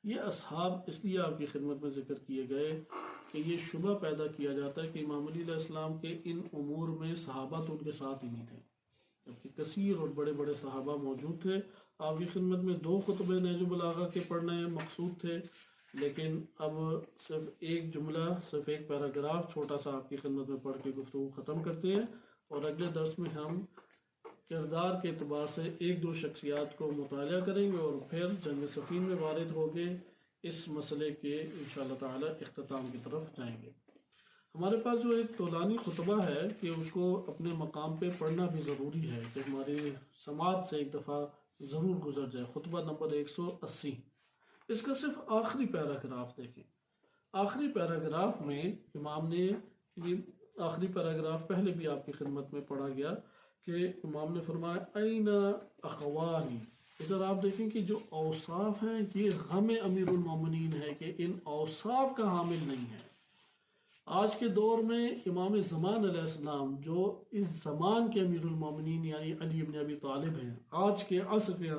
یہ اصحاب اس لیے آپ کی خدمت میں ذکر کیے گئے کہ یہ شبہ پیدا کیا جاتا ہے کہ امام علی علیہ السلام کے ان امور میں صحابہ تو ان کے ساتھ ہی نہیں تھے، جبکہ کثیر اور بڑے بڑے صحابہ موجود تھے. آپ کی خدمت میں 2 خطبے نہج البلاغہ کے پڑھنے مقصود تھے. لیکن اب صرف ایک جملہ، صرف ایک پیراگراف چھوٹا سا آپ کی خدمت میں پڑھ کے گفتگو ختم کرتے ہیں، اور اگلے درس میں ہم کردار کے اعتبار سے ایک دو شخصیات کو مطالعہ کریں گے، اور پھر جنگ صفین میں وارد ہوگے اس مسئلے کے انشاءاللہ تعالی اختتام کی طرف جائیں گے۔ ہمارے پاس جو ایک طولانی خطبہ ہے کہ اس کو اپنے مقام پہ پڑھنا بھی ضروری ہے کہ ہماری سماعت سے ایک دفعہ ضرور گزر جائے۔ خطبہ نمبر 180، اس کا صرف آخری پیراگراف دیکھیں۔ آخری پیراگراف میں امام نے، یہ آخری پیراگراف پہلے بھی آپ کی خدمت میں پڑھا گیا کہ امام نے فرمایا این اخوانی۔ ادھر آپ دیکھیں کہ جو اوصاف ہیں یہ غم امیر المومنین ہے کہ ان اوصاف کا حامل نہیں ہے۔ آج کے دور میں امام زمان علیہ السلام جو اس زمان کے امیر المومنین یعنی علی ابن ابی طالب ہیں، آج کے عصر کے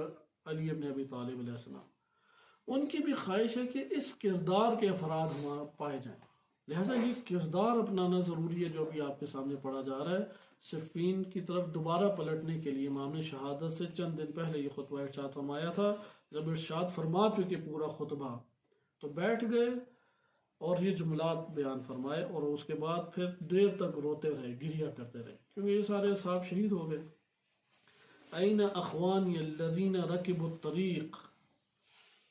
علی ابن ابی طالب علیہ السلام، ان کی بھی خواہش ہے کہ اس کردار کے افراد وہاں پائے جائیں، لہٰذا یہ کردار اپنانا ضروری ہے جو ابھی آپ کے سامنے پڑھا جا رہا ہے۔ صفین کی طرف دوبارہ پلٹنے کے لیے امام نے شہادت سے چند دن پہلے یہ خطبہ ارشاد فرمایا تھا۔ جب ارشاد فرما چکے پورا خطبہ تو بیٹھ گئے اور یہ جملات بیان فرمائے، اور اس کے بعد پھر دیر تک روتے رہے، گریہ کرتے رہے، کیونکہ یہ سارے اصحاب شہید ہو گئے۔ این اخوانی الذین رکبوا الطریق،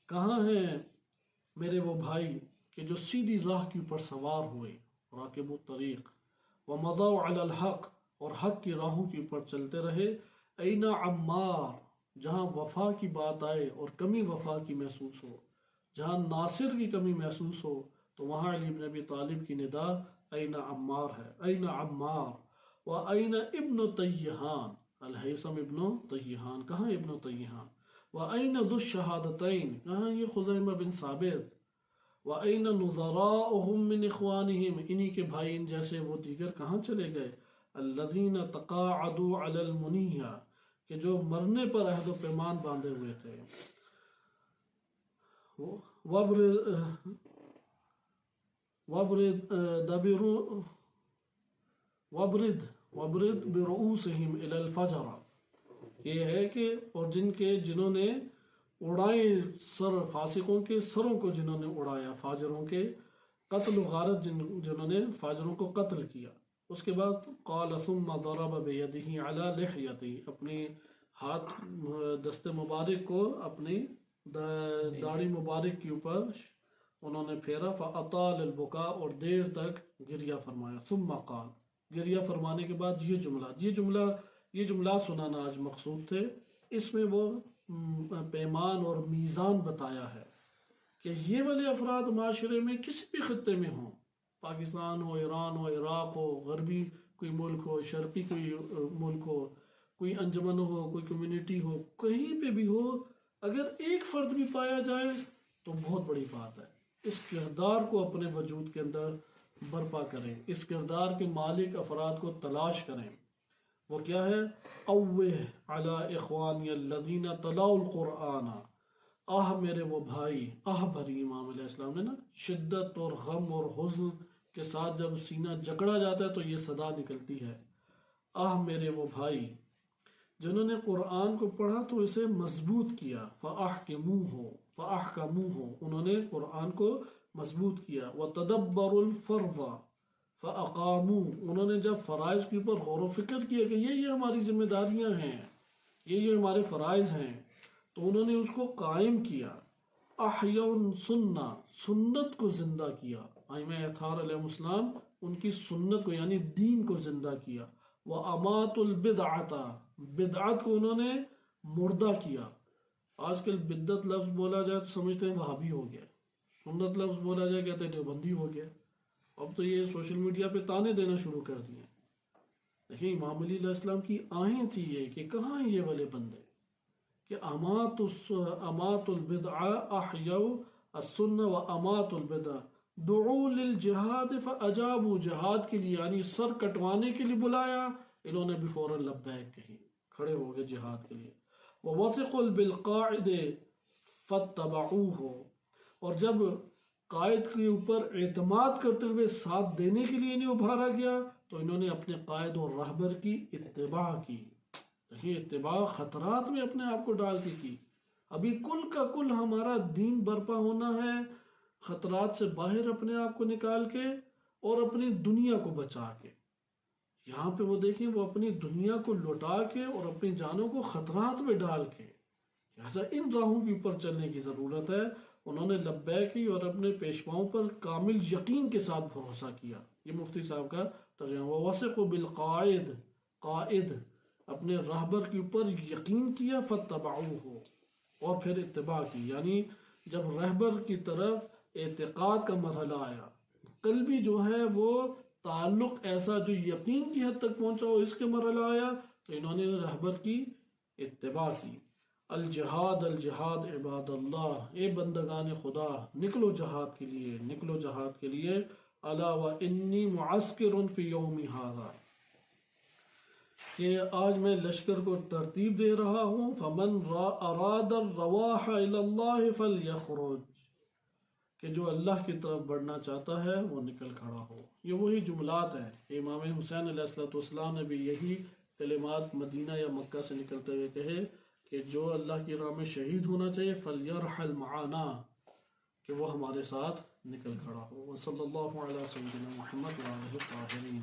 کہاں ہیں میرے وہ بھائی کہ جو سیدھی راہ کے اوپر سوار ہوئے، راکبوا الطریق، ومضوا علی الحق، اور حق کی راہوں کے اوپر چلتے رہے۔ این عمار، جہاں وفا کی بات آئے اور کمی وفا کی محسوس ہو، جہاں ناصر کی کمی محسوس ہو، تو وہاں علی بن ابی طالب کی ندا این عمار ہے۔ این عمار و این ابن طیحان، الہیثم ابن طیحان، کہاں ابن طیحان؟ و این ذو الشہادتین، کہاں یہ خزیمہ بن ثابت؟ و این نظراؤہم من اخوانہم، انہی کے بھائی ان جیسے وہ دیگر کہاں چلے گئے؟ الذین تقاعدوا علی المنیہ، کہ جو مرنے پر عہد و پیمان باندھے ہوئے تھے۔ وَبْرِدْ بِرُؤُوسِهِمْ إِلَى الْفَجْرِ، یہ ہے کہ اور جنہوں نے اڑائے سر، فاسقوں کے سروں کو جنہوں نے اڑایا، فاجروں کے قتل و غارت جنہوں نے فاجروں کو قتل کیا۔ اس کے بعد قال ثم ضرب بيده على لحيته، اپنی ہاتھ دست مبارک کو اپنی داڑھی مبارک کے اوپر انہوں نے پھیرا، فاطال البکاء، اور دیر تک گریہ فرمایا۔ ثم قال، گریہ فرمانے کے بعد یہ جملات سنانا آج مقصود تھے۔ اس میں وہ پیمان اور میزان بتایا ہے کہ یہ والے افراد معاشرے میں کسی بھی خطے میں ہوں، پاکستان ہو، ایران ہو، عراق ہو، غربی کوئی ملک ہو، شرقی کوئی ملک ہو، کوئی انجمن ہو، کوئی کمیونٹی ہو، کہیں پہ بھی ہو، اگر ایک فرد بھی پایا جائے تو بہت بڑی بات ہے۔ اس کردار کو اپنے وجود کے اندر برپا کریں، اس کردار کے مالک افراد کو تلاش کریں۔ وہ کیا ہے؟ اوہ علی اخوانی الذین تلاؤ القرآن، آہ میرے وہ بھائی، آہ بھری امام علیہ السلام نے نا شدت اور غم اور حزن کے ساتھ جب سینہ جکڑا جاتا ہے تو یہ صدا نکلتی ہے، آہ میرے وہ بھائی جنہوں نے قرآن کو پڑھا تو اسے مضبوط کیا، فَأَحْكَمُوهُ، انہوں نے قرآن کو مضبوط کیا، وَتَدَبَّرُوا الْفَرْضَ فَأَقَامُوا، انہوں نے جب فرائض کے اوپر غور و فکر کیا کہ یہ ہماری ذمہ داریاں ہیں، یہ ہمارے فرائض ہیں، تو انہوں نے اس کو قائم کیا۔ احیون سنہ، سنت کو زندہ کیا، ائمہ اطہار علیہ السلام ان کی سنت کو یعنی دین کو زندہ کیا۔ وَأَمَاتُ الْبِدْعَةَ، بدعت کو انہوں نے مردہ کیا۔ آج کل بدعت لفظ بولا جائے تو سمجھتے ہیں وہابی ہو گیا، سنت لفظ بولا جائے کہتے ہیں دیوبندی ہو گیا۔ اب تو یہ سوشل میڈیا پہ تانے دینا شروع کر دیے۔ دیکھیں امام علی علیہ السلام کی آہیں تھی یہ کہ کہاں ہیں یہ والے بندے کہ امات البدع احیوا السنہ و امات البدع دعوا للجہاد فاجابوا، جہاد کے لیے یعنی سر کٹوانے کے لیے بلایا، انہوں نے بھی فوراً لبیک کہی، کھڑے ہو گئے جہاد کے لیے۔ ووثقوا بالقاعد فاتبعوه، اور جب قائد کے اوپر اعتماد کرتے ہوئے ساتھ دینے کے لیے انہیں ابھارا گیا تو انہوں نے اپنے قائد اور رہبر کی اتباع کی۔ دیکھیں اتباع خطرات میں اپنے آپ کو ڈال کے کی۔ ابھی کل کا کل ہمارا دین برپا ہونا ہے خطرات سے باہر اپنے آپ کو نکال کے اور اپنی دنیا کو بچا کے. یہاں پہ وہ دیکھیں وہ اپنی دنیا کو لوٹا کے اور اپنی جانوں کو خطرات میں ڈال کے. لہٰذا ان راہوں کے اوپر چلنے کی ضرورت ہے. انہوں نے لبیک کی اور اپنے پیشواؤں پر کامل یقین کے ساتھ بھروسہ کیا. یہ مفتی صاحب کا ترجمہ. وَوَثِقُوا بِالْقَائِدِ قائد اپنے راہبر کے اوپر یقین کیا. فَاتَّبَعُوهُ اور پھر اتباع کی. یعنی جب رہبر کی طرف اعتقاد کا مرحلہ آیا، قلبی جو ہے وہ تعلق ایسا جو یقین کی حد تک پہنچا ہو، اس کے مرحلہ آیا تو انہوں نے رہبر کی اتباع کی. الجہاد الجہاد عباد اللہ، اے بندگان خدا نکلو جہاد کے لیے، نکلو جہاد کے لیے. الا وانی معسکر فی یومی ھذا، کہ آج میں لشکر کو ترتیب دے رہا ہوں. فمن اراد الرواح الی اللہ فلیخرج، کہ جو اللہ کی طرف بڑھنا چاہتا ہے وہ نکل کھڑا ہو. یہ وہی جملات ہیں. امام حسین علیہ السلام نے بھی یہی کلمات مدینہ یا مکہ سے نکلتے ہوئے کہے کہ جو اللہ کی راہ میں شہید ہونا چاہیے فلیرحل معانا، کہ وہ ہمارے ساتھ نکل کھڑا ہو. وصلی اللہ علیہ سیدنا محمد وآلہ الطاہرین.